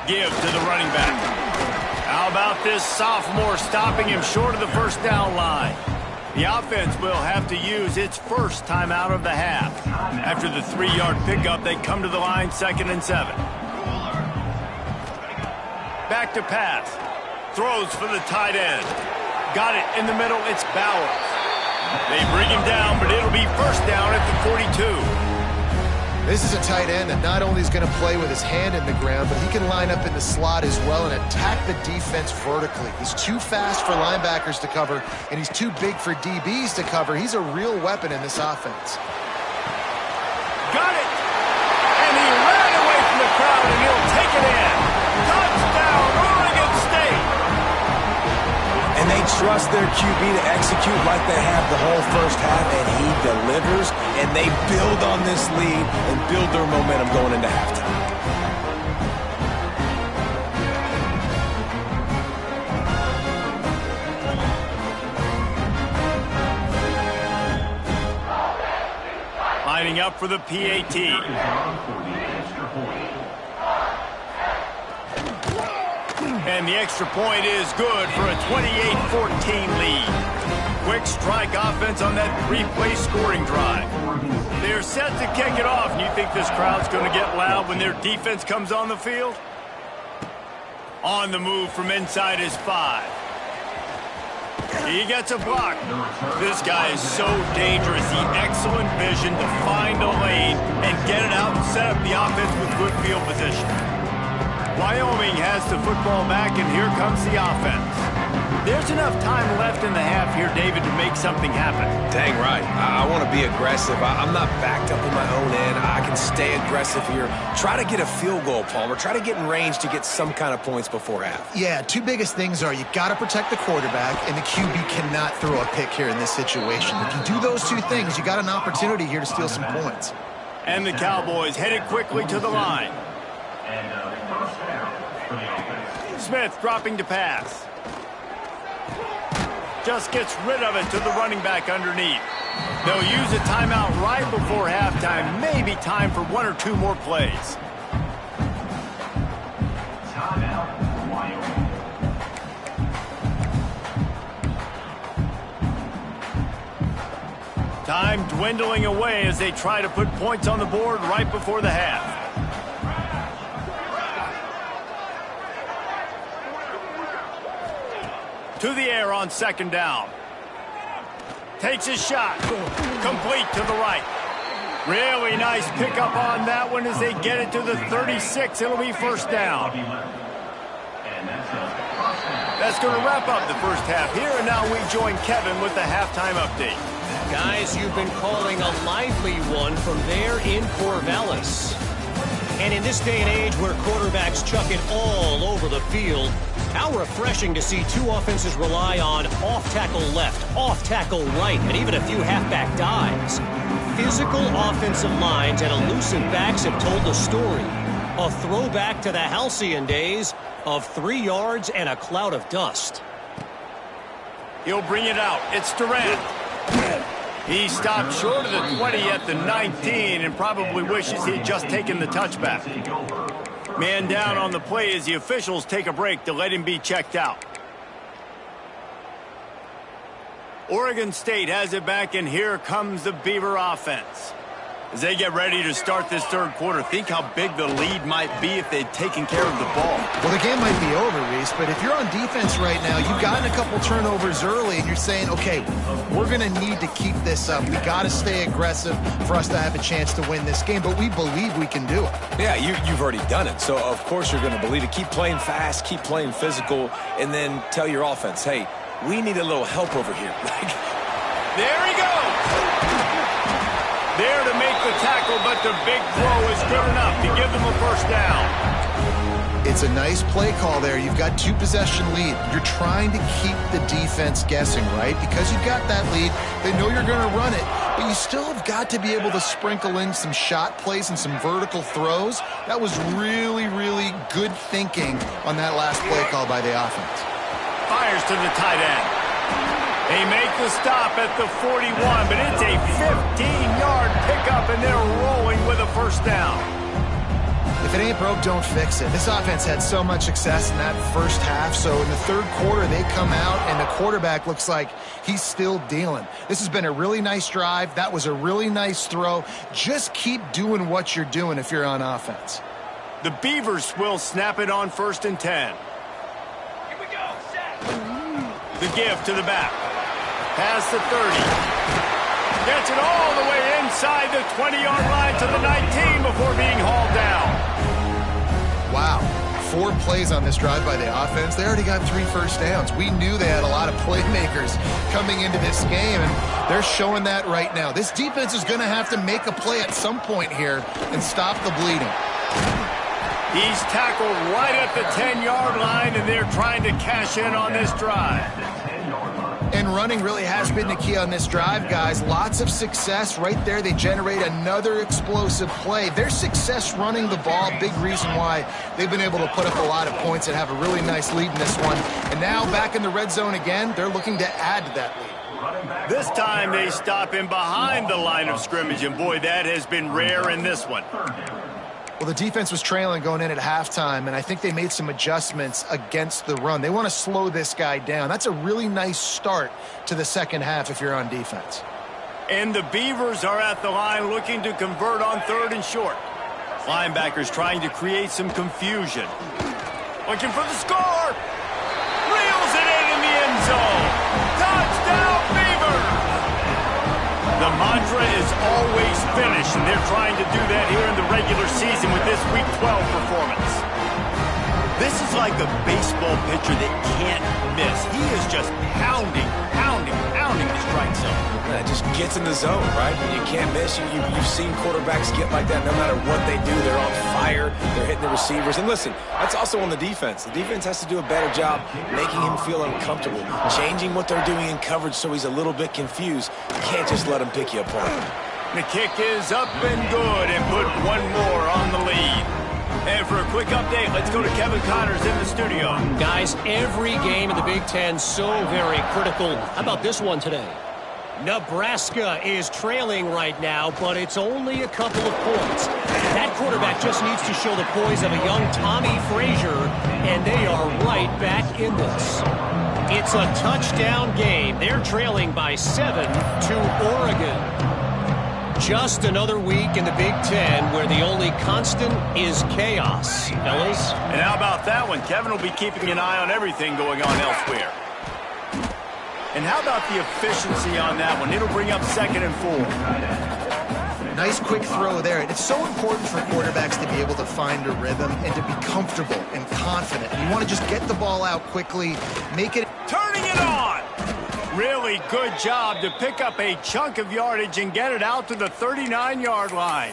Speaker 1: Give to the running back. How about this sophomore stopping him short of the first down line? The offense will have to use its first time out of the half. After the 3-yard pickup, they come to the line 2nd and 7. Back to pass. Throws for the tight end. Got it in the middle. It's Bowers. They bring him down, but it'll be first down at the 42.
Speaker 2: This is a tight end that not only is going to play with his hand in the ground, but he can line up in the slot as well and attack the defense vertically. He's too fast for linebackers to cover, and he's too big for DBs to cover. He's a real weapon in this offense.
Speaker 1: Got it! And he ran away from the crowd, and he'll take it in. Touchdown, Oregon State!
Speaker 3: And they trust their QB to execute like they have the whole first half, and he delivers, and they build on this lead and build their momentum going into halftime.
Speaker 1: Lining up for the PAT. And the extra point is good for a 28-14 lead. Quick strike offense on that 3-play scoring drive. They're set to kick it off, and you think this crowd's going to get loud when their defense comes on the field? On the move from inside his 5. He gets a block. This guy is so dangerous. He excellent vision to find a lane and get it out and set up the offense with good field position. Wyoming has the football back, and here comes the offense. There's enough time left in the half here, David, to make something happen.
Speaker 3: Dang right. I want to be aggressive. I'm not backed up in my own end. I can stay aggressive here. Try to get a field goal, Palmer. Try to get in range to get some kind of points before half.
Speaker 2: Yeah, two biggest things are you got to protect the quarterback, and the QB cannot throw a pick here in this situation. If you do those two things, you got an opportunity here to steal some points.
Speaker 1: And the Cowboys headed quickly to the line. Smith dropping to pass. Just gets rid of it to the running back underneath. They'll use a timeout right before halftime. Maybe time for one or two more plays. Time dwindling away as they try to put points on the board right before the half. To the air on second down. Takes his shot. Complete to the right. Really nice pickup on that one as they get it to the 36. It'll be first down. That's going to wrap up the first half here, and now we join Kevin with the halftime update.
Speaker 4: Guys, you've been calling a lively one from there in Corvallis. And in this day and age where quarterbacks chuck it all over the field, how refreshing to see two offenses rely on off-tackle left, off-tackle right, and even a few halfback dives. Physical offensive lines and elusive backs have told the story. A throwback to the halcyon days of 3 yards and a cloud of dust.
Speaker 1: He'll bring it out. It's Durant. He stopped short of the 20 at the 19 and probably wishes he had just taken the touchback. Man down on the play as the officials take a break to let him be checked out. Oregon State has it back, and here comes the Beaver offense. As they get ready to start this third quarter, think how big the lead might be if they'd taken care of the ball.
Speaker 2: Well, the game might be over, Reese, but if you're on defense right now, you've gotten a couple turnovers early, and you're saying, okay, we're going to need to keep this up. We got to stay aggressive for us to have a chance to win this game, but we believe we can do it.
Speaker 3: Yeah, you've already done it, so of course you're going to believe it. Keep playing fast, keep playing physical, and then tell your offense, hey, we need a little help over here.
Speaker 1: There he goes! There to make the tackle, but the big throw is good enough to give them a first down.
Speaker 2: It's a nice play call there. You've got two-possession lead. You're trying to keep the defense guessing, right? Because you've got that lead, they know you're going to run it, but you still have got to be able to sprinkle in some shot plays and some vertical throws. That was really, really good thinking on that last play call by the offense.
Speaker 1: Fires to the tight end. They make the stop at the 41, but it's a 15-yard pickup, and they're rolling with a first down.
Speaker 2: If it ain't broke, don't fix it. This offense had so much success in that first half, so in the third quarter, they come out, and the quarterback looks like he's still dealing. This has been a really nice drive. That was a really nice throw. Just keep doing what you're doing if you're on offense.
Speaker 1: The Beavers will snap it on 1st and 10. The give to the back. Past the 30. Gets it all the way inside the 20-yard line to the 19 before being hauled down.
Speaker 2: Wow. 4 plays on this drive by the offense. They already got 3 first downs. We knew they had a lot of playmakers coming into this game, and they're showing that right now. This defense is going to have to make a play at some point here and stop the bleeding.
Speaker 1: He's tackled right at the 10-yard line, and they're trying to cash in on this drive.
Speaker 2: And running really has been the key on this drive, guys. Lots of success right there. They generate another explosive play. Their success running the ball, big reason why they've been able to put up a lot of points and have a really nice lead in this one. And now back in the red zone again, they're looking to add to that lead.
Speaker 1: This time they stop him behind the line of scrimmage, and boy, that has been rare in this one.
Speaker 2: Well, the defense was trailing going in at halftime, and I think they made some adjustments against the run. They want to slow this guy down. That's a really nice start to the second half if you're on defense.
Speaker 1: And the Beavers are at the line looking to convert on 3rd and short. Linebackers trying to create some confusion. Looking for the score. Reels it in the end zone. Touchdown, Beavers! The mantra is always finish, and they're trying to do that here in the regular season with this Week 12 performance. This is like a baseball pitcher that can't miss. He is just pounding the strike zone.
Speaker 3: Yeah, it just gets in the zone, right? You can't miss. You've seen quarterbacks get like that no matter what they do. They're on fire. They're hitting the receivers. And listen, that's also on the defense. The defense has to do a better job making him feel uncomfortable, changing what they're doing in coverage so he's a little bit confused. You can't just let him pick you apart.
Speaker 1: The kick is up and good, and put one more on the lead. And for a quick update, let's go to Kevin Connors in the studio.
Speaker 4: Guys, every game in the Big Ten so very critical. How about this one today? Nebraska is trailing right now, but it's only a couple of points. That quarterback just needs to show the poise of a young Tommy Frazier, and they are right back in this. It's a touchdown game. They're trailing by 7 to Oregon. Just another week in the Big Ten where the only constant is chaos, fellas.
Speaker 1: And how about that one? Kevin will be keeping an eye on everything going on elsewhere. And how about the efficiency on that one? It'll bring up 2nd and 4.
Speaker 2: Nice quick throw there. And it's so important for quarterbacks to be able to find a rhythm and to be comfortable and confident. You want to just get the ball out quickly, make it...
Speaker 1: Turning it on! Really good job to pick up a chunk of yardage and get it out to the 39-yard line.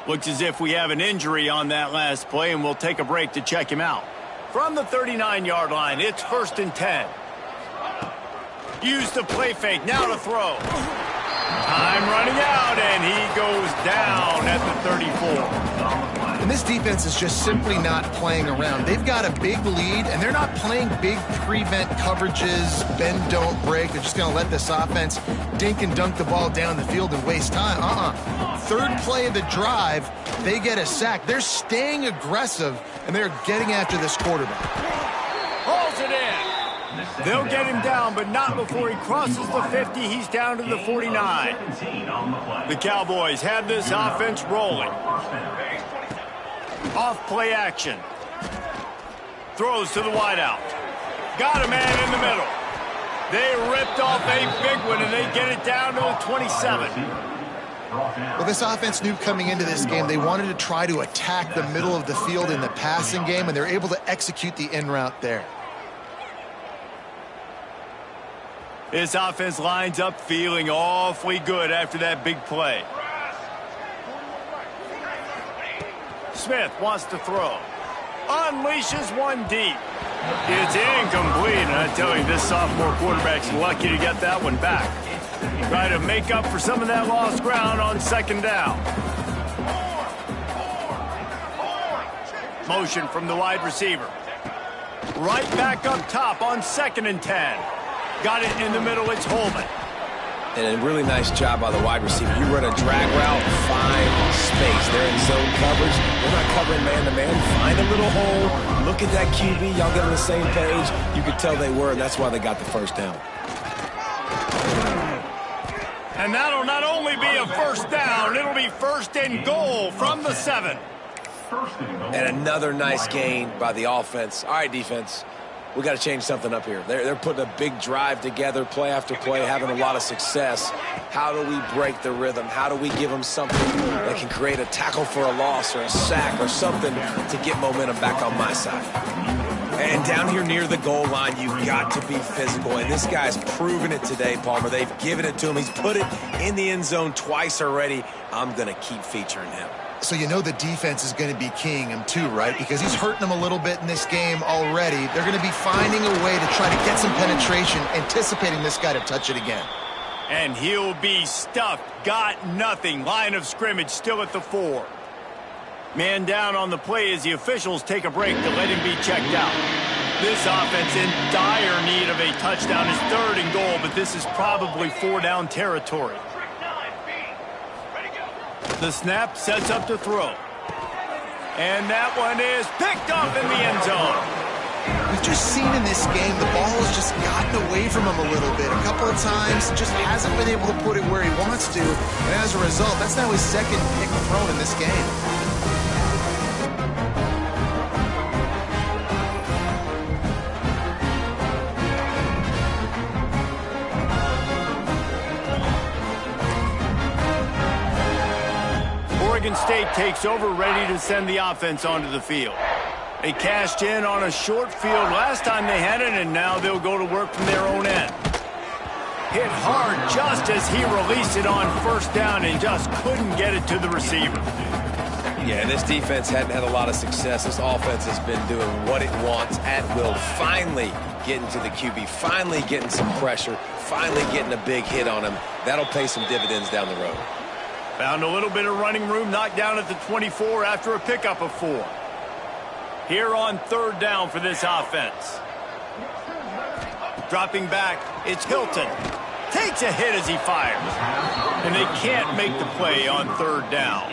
Speaker 1: Looks as if we have an injury on that last play, and we'll take a break to check him out. From the 39-yard line, it's 1st and 10. Use the play fake, now to throw. Time running out, and he goes down at the 34.
Speaker 2: And this defense is just simply not playing around. They've got a big lead, and they're not playing big prevent coverages, bend, don't break. They're just going to let this offense dink and dunk the ball down the field and waste time. Third play of the drive, they get a sack. They're staying aggressive, and they're getting after this quarterback.
Speaker 1: Hauls it in. They'll get him down, but not before he crosses the 50. He's down to the 49. The Cowboys have this offense rolling. Off play action. Throws to the wideout. Got a man in the middle. They ripped off a big one, and they get it down to the 27.
Speaker 2: Well, this offense knew coming into this game they wanted to try to attack the middle of the field in the passing game, and they're able to execute the in route there.
Speaker 1: This offense lines up feeling awfully good after that big play. Smith wants to throw. Unleashes one deep. It's incomplete, and I tell you, this sophomore quarterback's lucky to get that one back. Try to make up for some of that lost ground on 2nd down. Motion from the wide receiver. Right back up top on 2nd and 10. Got it in the middle, it's Holman.
Speaker 3: And a really nice job by the wide receiver. You run a drag route, find space. They're in zone coverage. They're not covering man-to-man. Find a little hole. Look at that QB. Y'all get on the same page. You could tell they were, and that's why they got the 1st down.
Speaker 1: And that'll not only be a 1st down, it'll be 1st and goal from the 7.
Speaker 3: And another nice gain by the offense. All right, defense. We got to change something up here. They're putting a big drive together, play after play, having a lot of success. How do we break the rhythm? How do we give them something that can create a tackle for a loss or a sack or something to get momentum back on my side? And down here near the goal line, you've got to be physical. And this guy's proven it today, Palmer. They've given it to him. He's put it in the end zone twice already. I'm going to keep featuring him.
Speaker 2: So you know the defense is going to be keying him too, right? Because he's hurting them a little bit in this game already. They're going to be finding a way to try to get some penetration, anticipating this guy to touch it again.
Speaker 1: And he'll be stuffed. Got nothing. Line of scrimmage still at the 4. Man down on the play as the officials take a break to let him be checked out. This offense in dire need of a touchdown is 3rd and goal, but this is probably 4-down territory. The snap sets up to throw. And that one is picked up in the end zone.
Speaker 2: We've just seen in this game the ball has just gotten away from him a little bit. A couple of times, just hasn't been able to put it where he wants to. And as a result, that's now his 2nd pick thrown in this game.
Speaker 1: Oregon State takes over, ready to send the offense onto the field. They cashed in on a short field last time they had it, and now they'll go to work from their own end. Hit hard just as he released it on first down and just couldn't get it to the receiver.
Speaker 3: Yeah, this defense hadn't had a lot of success. This offense has been doing what it wants at will. Finally getting to the QB, finally getting some pressure, finally getting a big hit on him. That'll pay some dividends down the road.
Speaker 1: Found a little bit of running room, knocked down at the 24 after a pickup of 4. Here on third down for this offense. Dropping back, it's Hilton. Takes a hit as he fires. And they can't make the play on third down.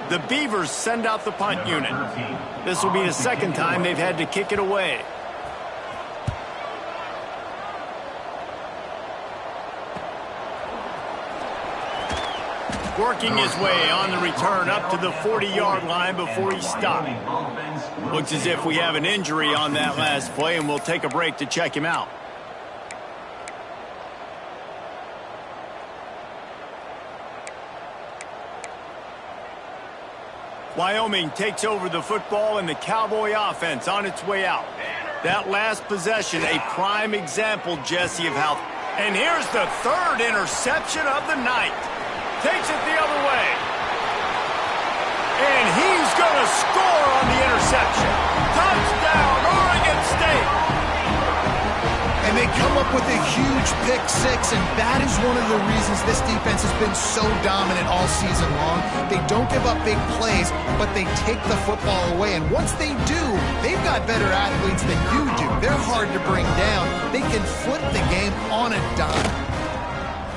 Speaker 1: The Beavers send out the punt unit. This will be the second time they've had to kick it away. Working his way on the return up to the 40-yard line before he stopped. Looks as if we have an injury on that last play, and we'll take a break to check him out. Wyoming takes over the football, and the Cowboy offense on its way out. That last possession, a prime example, Jesse, of how... And here's the third interception of the night. Takes it the other way. And he's going to score on the interception. Touchdown, Oregon State.
Speaker 2: And they come up with a huge pick six, and that is one of the reasons this defense has been so dominant all season long. They don't give up big plays, but they take the football away. And once they do, they've got better athletes than you do. They're hard to bring down. They can flip the game on a dime.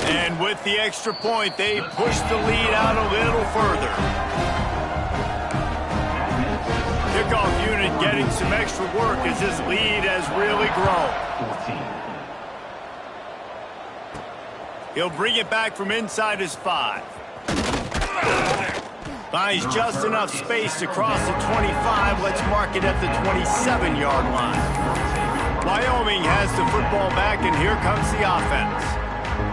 Speaker 1: And with the extra point, they push the lead out a little further. Kickoff unit getting some extra work as this lead has really grown. He'll bring it back from inside his 5. Finds just enough space to cross the 25. Let's mark it at the 27-yard line. Wyoming has the football back, and here comes the offense.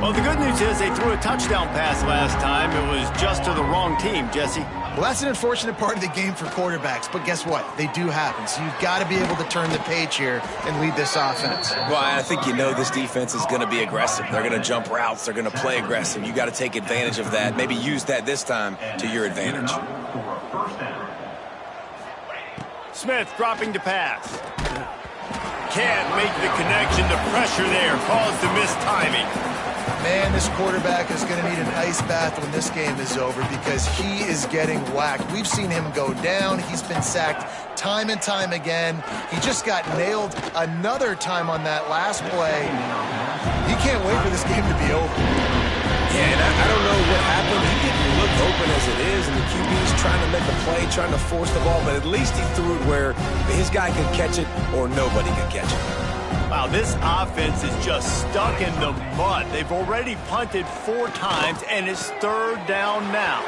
Speaker 1: Well, the good news is they threw a touchdown pass last time. It was just to the wrong team, Jesse.
Speaker 2: Well, that's an unfortunate part of the game for quarterbacks, but guess what? They do happen. So you've got to be able to turn the page here and lead this offense.
Speaker 3: Well, I think you know this defense is going to be aggressive. They're going to jump routes. They're going to play aggressive. You got to take advantage of that. Maybe use that this time to your advantage.
Speaker 1: Smith dropping to pass. Can't make the connection. The pressure there caused the mistiming.
Speaker 2: Man, this quarterback is going to need an ice bath when this game is over because he is getting whacked. We've seen him go down. He's been sacked time and time again. He just got nailed another time on that last play. He can't wait for this game to be over.
Speaker 3: Yeah, and I don't know what happened. He didn't look open as it is, and the QB's trying to make a play, trying to force the ball, but at least he threw it where his guy could catch it or nobody could catch it.
Speaker 1: Wow, this offense is just stuck in the mud. They've already punted 4 times, and it's third down now.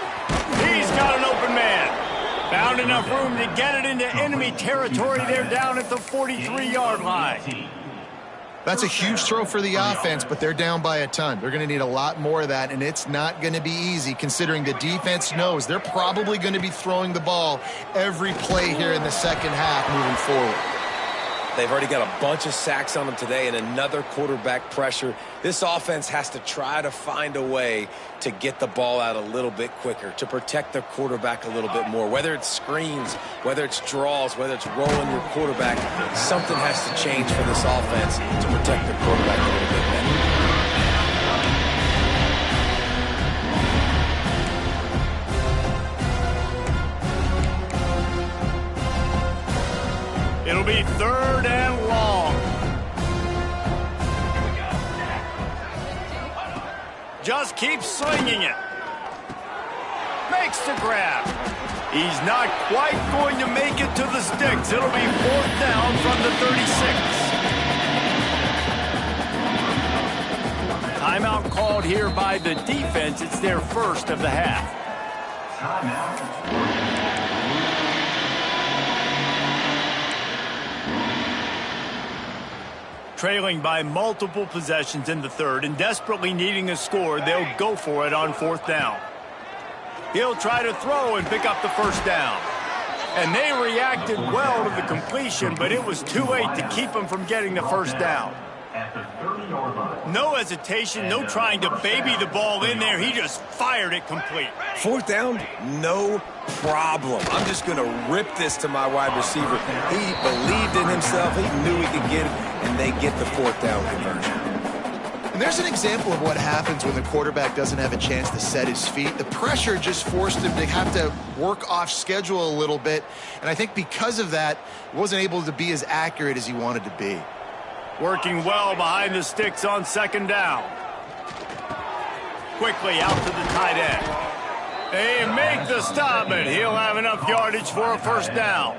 Speaker 1: He's got an open man. Found enough room to get it into enemy territory. They're down at the 43-yard line.
Speaker 2: That's a huge throw for the offense, but they're down by a ton. They're going to need a lot more of that, and it's not going to be easy considering the defense knows they're probably going to be throwing the ball every play here in the second half moving forward.
Speaker 3: They've already got a bunch of sacks on them today and another quarterback pressure. This offense has to try to find a way to get the ball out a little bit quicker, to protect their quarterback a little bit more. Whether it's screens, whether it's draws, whether it's rolling your quarterback, something has to change for this offense to protect their quarterback a little bit better.
Speaker 1: It'll be third and long. Just keeps slinging it. Makes the grab. He's not quite going to make it to the sticks. It'll be 4th down from the 36. Timeout called here by the defense. It's their first of the half. Trailing by multiple possessions in the third and desperately needing a score, they'll go for it on 4th down. He'll try to throw and pick up the first down. And they reacted well to the completion, but it was too late to keep them from getting the first down. No hesitation, no trying to baby the ball in there. He just fired it complete.
Speaker 3: Fourth down, no problem. I'm just going to rip this to my wide receiver. He believed in himself. He knew he could get it, and they get the fourth down conversion.
Speaker 2: And there's an example of what happens when the quarterback doesn't have a chance to set his feet. The pressure just forced him to have to work off schedule a little bit. And I think because of that, he wasn't able to be as accurate as he wanted to be.
Speaker 1: Working well behind the sticks on second down. Quickly out to the tight end. They make the stop, and he'll have enough yardage for a first down.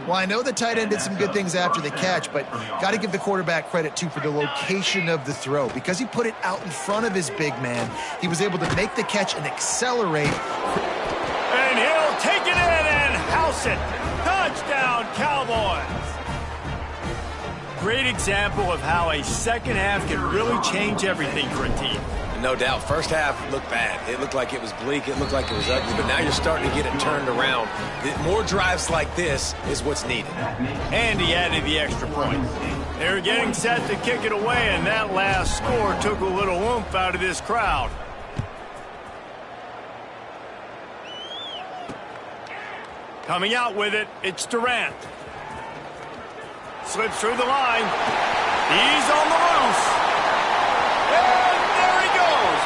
Speaker 2: Well, I know the tight end did some good things after the catch, but got to give the quarterback credit, too, for the location of the throw. Because he put it out in front of his big man, he was able to make the catch and accelerate.
Speaker 1: And he'll take it in and house it. Touchdown, Cowboys. Great example of how a second half can really change everything for a team.
Speaker 3: No doubt. First half looked bad. It looked like it was bleak. It looked like it was ugly. But now you're starting to get it turned around. More drives like this is what's needed.
Speaker 1: And he added the extra point. They were getting set to kick it away, and that last score took a little oomph out of this crowd. Coming out with it, it's Durant. Slips through the line. He's on the loose. And there he goes.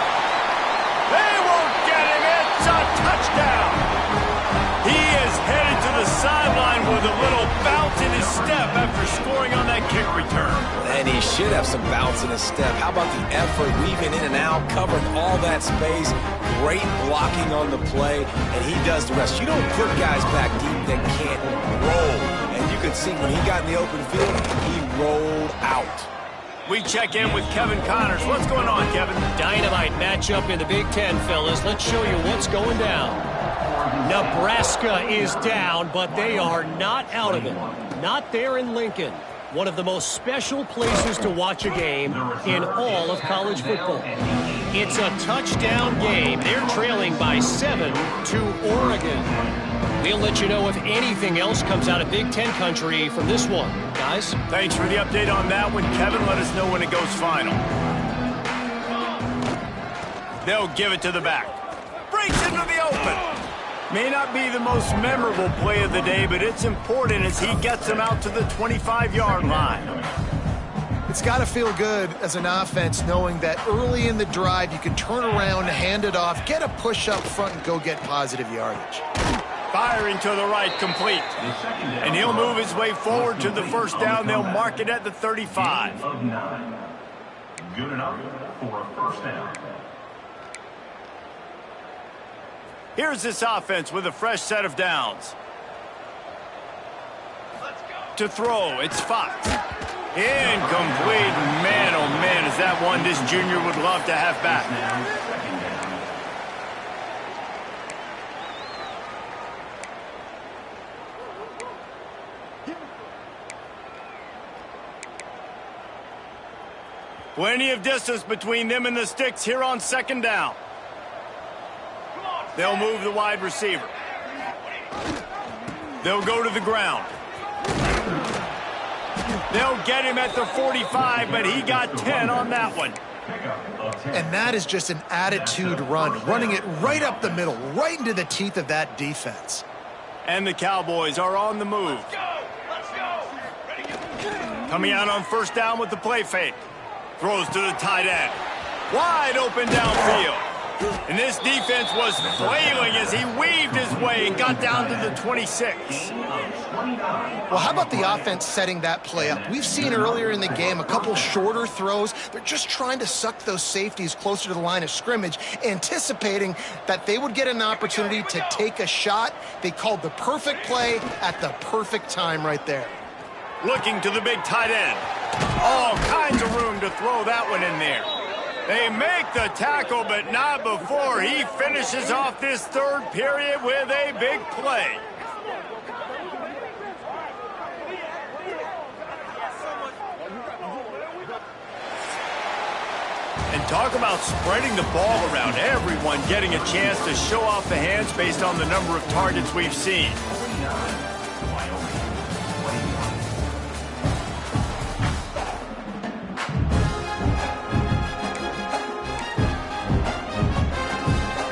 Speaker 1: They won't get him. It's a touchdown. He is headed to the sideline with a little bounce in his step after scoring on that kick return.
Speaker 3: And he should have some bounce in his step. How about the effort, weaving in and out, covering all that space, great blocking on the play, and he does the rest. You don't put guys back deep that can't roll. And you could see when he got in the open field, he rolled out.
Speaker 1: We check in with Kevin Connors. What's going on, Kevin?
Speaker 4: Dynamite matchup in the Big Ten, fellas. Let's show you what's going down. Nebraska is down, but they are not out of it. Not there in Lincoln. One of the most special places to watch a game in all of college football. It's a touchdown game. They're trailing by 7 to Oregon. We'll let you know if anything else comes out of Big Ten country from this one. Guys?
Speaker 1: Thanks for the update on that one, Kevin. Let us know when it goes final. They'll give it to the back. Breaks into the open. May not be the most memorable play of the day, but it's important as he gets them out to the 25-yard line.
Speaker 2: It's got to feel good as an offense knowing that early in the drive you can turn around, hand it off, get a push up front, and go get positive yardage.
Speaker 1: Firing to the right, complete. And he'll move his way forward to the first down. They'll mark it at the 35.
Speaker 5: Good enough for a first down.
Speaker 1: Here's this offense with a fresh set of downs. To throw, it's Fox. Incomplete. Man, oh man, is that one this junior would love to have back. Plenty of distance between them and the sticks here on second down. They'll move the wide receiver. They'll go to the ground. They'll get him at the 45, but he got 10 on that one.
Speaker 2: And that is just an attitude run, running it right up the middle, right into the teeth of that defense.
Speaker 1: And the Cowboys are on the move. Coming out on first down with the play fake. Throws to the tight end. Wide open downfield. And this defense was flailing as he weaved his way and got down to the 26.
Speaker 2: Well, how about the offense setting that play up? We've seen earlier in the game a couple shorter throws. They're just trying to suck those safeties closer to the line of scrimmage, anticipating that they would get an opportunity to take a shot. They called the perfect play at the perfect time right there.
Speaker 1: Looking to the big tight end. All kinds of room to throw that one in there. They make the tackle, but not before he finishes off this third period with a big play. And talk about spreading the ball around. Everyone getting a chance to show off the hands based on the number of targets we've seen.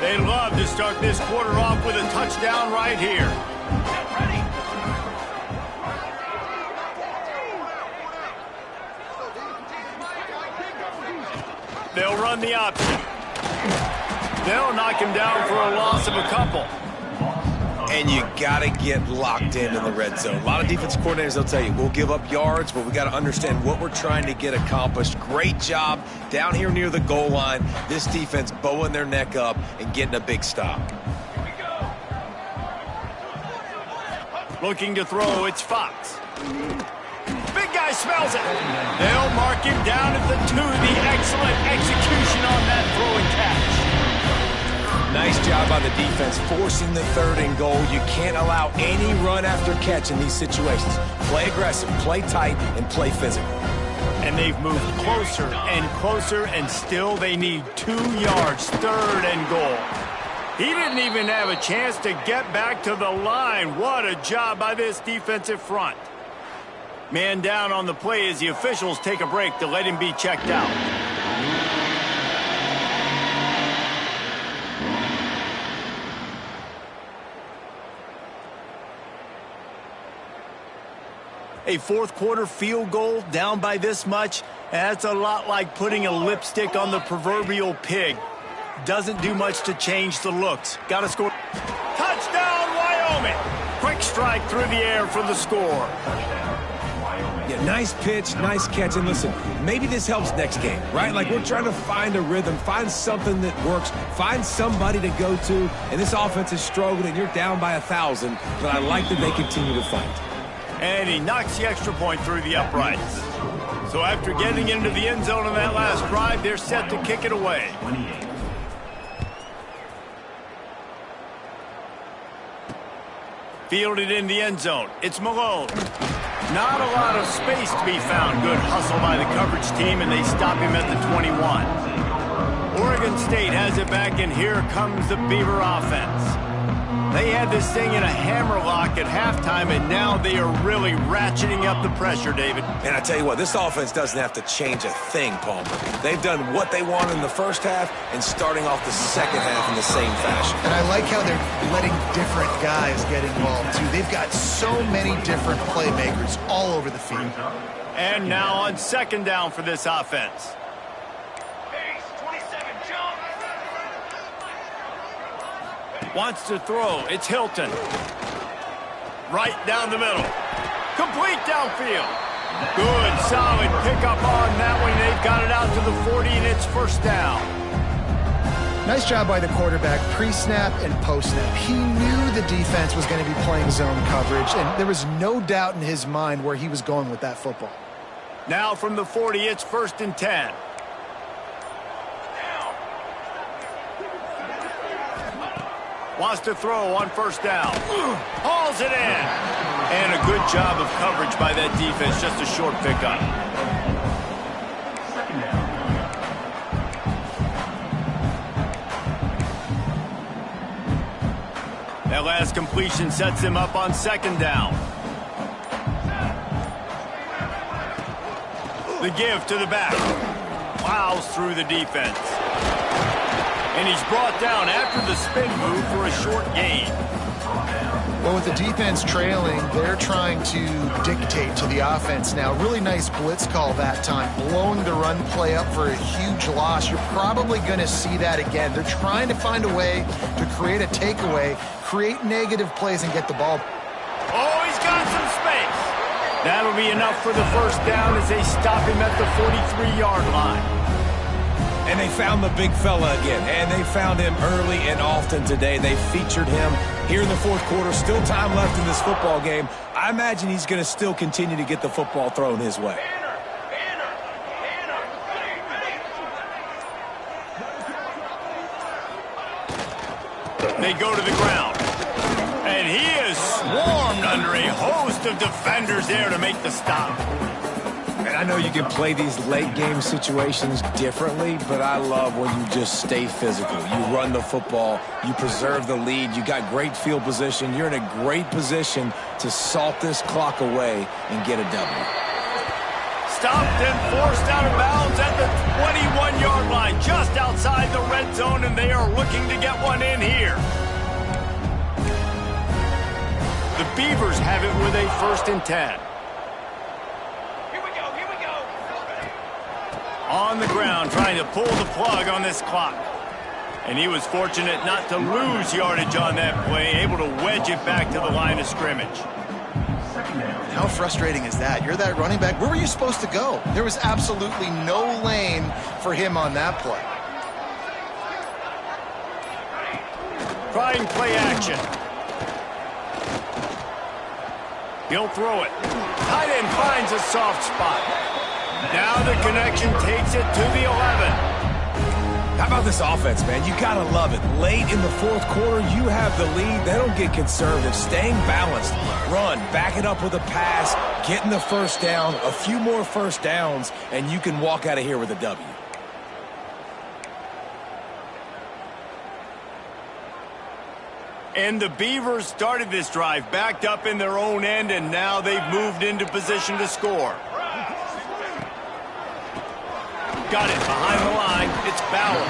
Speaker 1: They love to start this quarter off with a touchdown right here. They'll run the option. They'll knock him down for a loss of a couple.
Speaker 3: And you got to get locked in the red zone. A lot of defense coordinators, they'll tell you, we'll give up yards, but we got to understand what we're trying to get accomplished. Great job down here near the goal line. This defense bowing their neck up and getting a big stop.
Speaker 1: Looking to throw, it's Fox. Big guy smells it. They'll mark him down at the 2. The excellent execution on that throw and catch.
Speaker 3: Nice job on the defense, forcing the 3rd and goal. You can't allow any run after catch in these situations. Play aggressive, play tight, and play physical.
Speaker 1: And they've moved closer and closer, and still they need 2 yards, 3rd and goal. He didn't even have a chance to get back to the line. What a job by this defensive front. Man down on the play as the officials take a break to let him be checked out. A 4th quarter field goal down by this much, that's a lot like putting a lipstick on the proverbial pig. Doesn't do much to change the looks. Got to score. Touchdown, Wyoming! Quick strike through the air for the score.
Speaker 3: Yeah, nice pitch, nice catch. And listen, maybe this helps next game, right? Like, we're trying to find a rhythm, find something that works, find somebody to go to. And this offense is struggling, and you're down by 1,000. But I like that they continue to fight.
Speaker 1: And he knocks the extra point through the uprights. So after getting into the end zone on that last drive, they're set to kick it away. Fielded in the end zone. It's Malone. Not a lot of space to be found. Good hustle by the coverage team, and they stop him at the 21. Oregon State has it back, and here comes the Beaver offense. They had this thing in a hammerlock at halftime, and now they are really ratcheting up the pressure, David.
Speaker 3: And I tell you what, this offense doesn't have to change a thing, Palmer. They've done what they wanted in the first half and starting off the second half in the same fashion.
Speaker 2: And I like how they're letting different guys get involved, too. They've got so many different playmakers all over the field.
Speaker 1: And now on 2nd down for this offense. Wants to throw. It's Hilton. Right down the middle. Complete downfield. Good, solid pickup on that one. They've got it out to the 40, and it's 1st down.
Speaker 2: Nice job by the quarterback, pre-snap and post-snap. He knew the defense was going to be playing zone coverage, and there was no doubt in his mind where he was going with that football.
Speaker 1: Now from the 40, it's 1st and 10. Wants to throw on 1st down. Hauls it in. And a good job of coverage by that defense. Just a short pickup. That last completion sets him up on 2nd down. The give to the back. Plows through the defense. And he's brought down after the spin move for a short gain.
Speaker 2: Well, with the defense trailing, they're trying to dictate to the offense now. Really nice blitz call that time, blowing the run play up for a huge loss. You're probably going to see that again. They're trying to find a way to create a takeaway, create negative plays, and get the ball.
Speaker 1: Oh, he's got some space. That'll be enough for the 1st down as they stop him at the 43-yard line.
Speaker 3: And they found the big fella again, and they found him early and often today. They featured him here in the 4th quarter. Still time left in this football game. I imagine he's going to still continue to get the football thrown his way.
Speaker 1: They go to the ground. And he is swarmed under a host of defenders there to make the stop.
Speaker 3: And I I know you can play these late game situations differently, but I love when you just stay physical. You run the football, you preserve the lead, you got great field position. You're in a great position to salt this clock away and get a W.
Speaker 1: Stopped and forced out of bounds at the 21-yard line, just outside the red zone, and they are looking to get one in here. The Beavers have it with a 1st and 10. On the ground, trying to pull the plug on this clock. And he was fortunate not to lose yardage on that play, able to wedge it back to the line of scrimmage.
Speaker 2: How frustrating is that? You're that running back. Where were you supposed to go? There was absolutely no lane for him on that play.
Speaker 1: Trying play action. He'll throw it. Tight end finds a soft spot. Now the connection takes it to the 11.
Speaker 3: How about this offense, man? You got to love it. Late in the 4th quarter, you have the lead. They don't get conservative. Staying balanced. Run. Back it up with a pass. Getting the 1st down. A few more 1st downs, and you can walk out of here with a W.
Speaker 1: And the Beavers started this drive backed up in their own end, and now they've moved into position to score. Got it behind the line. It's Bauer.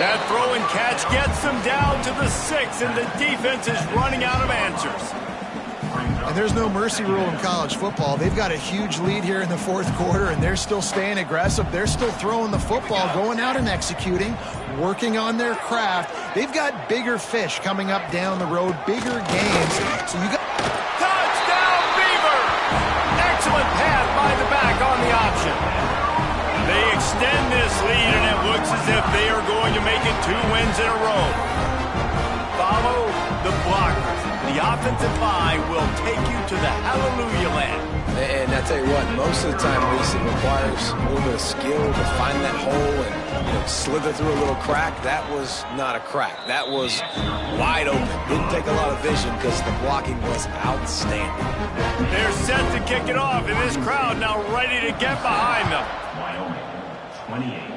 Speaker 1: That throw and catch gets them down to the 6, and the defense is running out of answers.
Speaker 2: And there's no mercy rule in college football. They've got a huge lead here in the 4th quarter, and they're still staying aggressive. They're still throwing the football, going out and executing, working on their craft. They've got bigger fish coming up down the road, bigger games. So you got...
Speaker 1: Touchdown, Beaver! Excellent pass by the back on the option. They extend this lead, and it looks as if they are going to make it 2 wins in a row. Follow the blockers. The offensive line will take you to the hallelujah land.
Speaker 3: And I tell you what, most of the time, Reese, it requires a little bit of skill to find that hole and slither through a little crack. That was not a crack. That was wide open. Didn't take a lot of vision because the blocking was outstanding.
Speaker 1: They're set to kick it off, and this crowd now ready to get behind them.
Speaker 5: Wyoming, 28.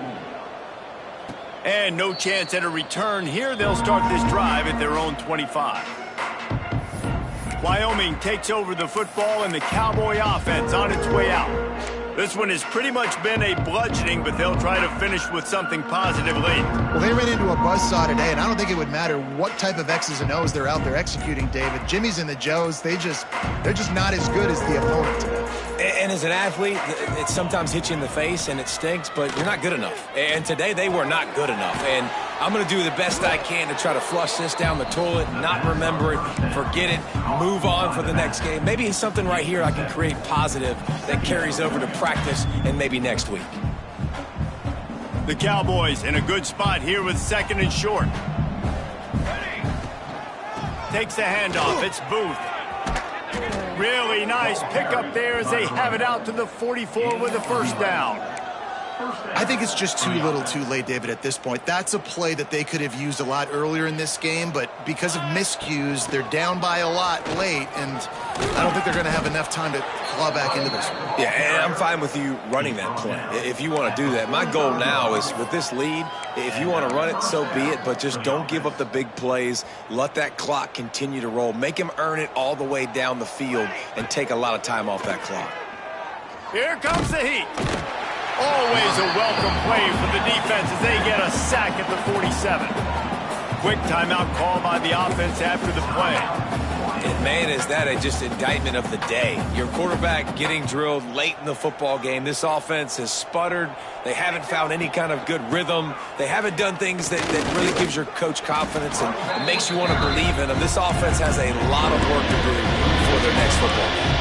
Speaker 1: And no chance at a return here. They'll start this drive at their own 25. Wyoming takes over the football, and the Cowboy offense on its way out. This one has pretty much been a bludgeoning, but they'll try to finish with something positive late.
Speaker 2: Well, they ran into a buzzsaw today, and I don't think it would matter what type of X's and O's they're out there executing, David. Jimmy's and the Joes, they're just not as good as the opponent today.
Speaker 3: And as an athlete, it sometimes hits you in the face, and it stinks, but you're not good enough. And today, they were not good enough. And I'm going to do the best I can to try to flush this down the toilet, not remember it, forget it, move on for the next game. Maybe something right here I can create positive that carries over to practice and maybe next week.
Speaker 1: The Cowboys in a good spot here with 2nd and short. Takes the handoff. It's Booth. Really nice pickup there as they have it out to the 44 with a 1st down.
Speaker 2: I think it's just too little too late, David, at this point. That's a play that they could have used a lot earlier in this game, but because of miscues, they're down by a lot late, and I don't think they're going to have enough time to claw back into this one.
Speaker 3: Yeah, and I'm fine with you running that play if you want to do that. My goal now is with this lead, if you want to run it, so be it, but just don't give up the big plays. Let that clock continue to roll. Make him earn it all the way down the field and take a lot of time off that clock.
Speaker 1: Here comes the heat. Always a welcome play for the defense as they get a sack at the 47. Quick timeout call by the offense after the play.
Speaker 3: And man, is that just indictment of the day. Your quarterback getting drilled late in the football game. This offense has sputtered. They haven't found any kind of good rhythm. They haven't done things that really gives your coach confidence and makes you want to believe in them. This offense has a lot of work to do for their next football game.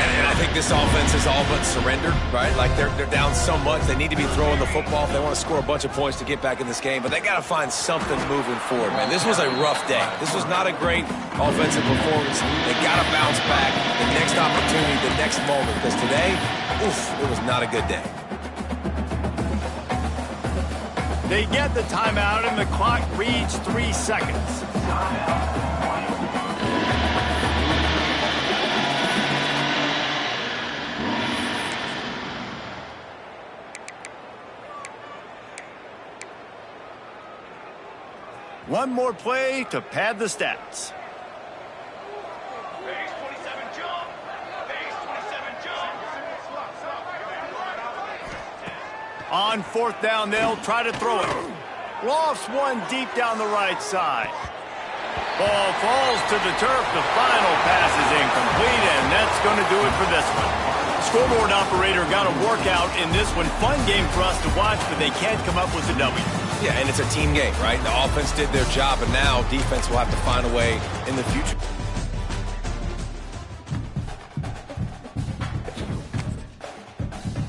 Speaker 3: And I think this offense is all but surrendered, right? Like they're down so much, they need to be throwing the football if they want to score a bunch of points to get back in this game. But they got to find something moving forward, man. This was a rough day. This was not a great offensive performance. They got to bounce back the next opportunity, the next moment. Because today, oof, it was not a good day.
Speaker 1: They get the timeout, and the clock reads 3 seconds. One more play to pad the stats. On fourth down, they'll try to throw it. Lofts one deep down the right side. Ball falls to the turf. The final pass is incomplete, and that's going to do it for this one. Scoreboard operator got a workout in this one. Fun game for us to watch, but they can't come up with a W.
Speaker 3: Yeah, and it's a team game, right? The offense did their job, and now defense will have to find a way in the future.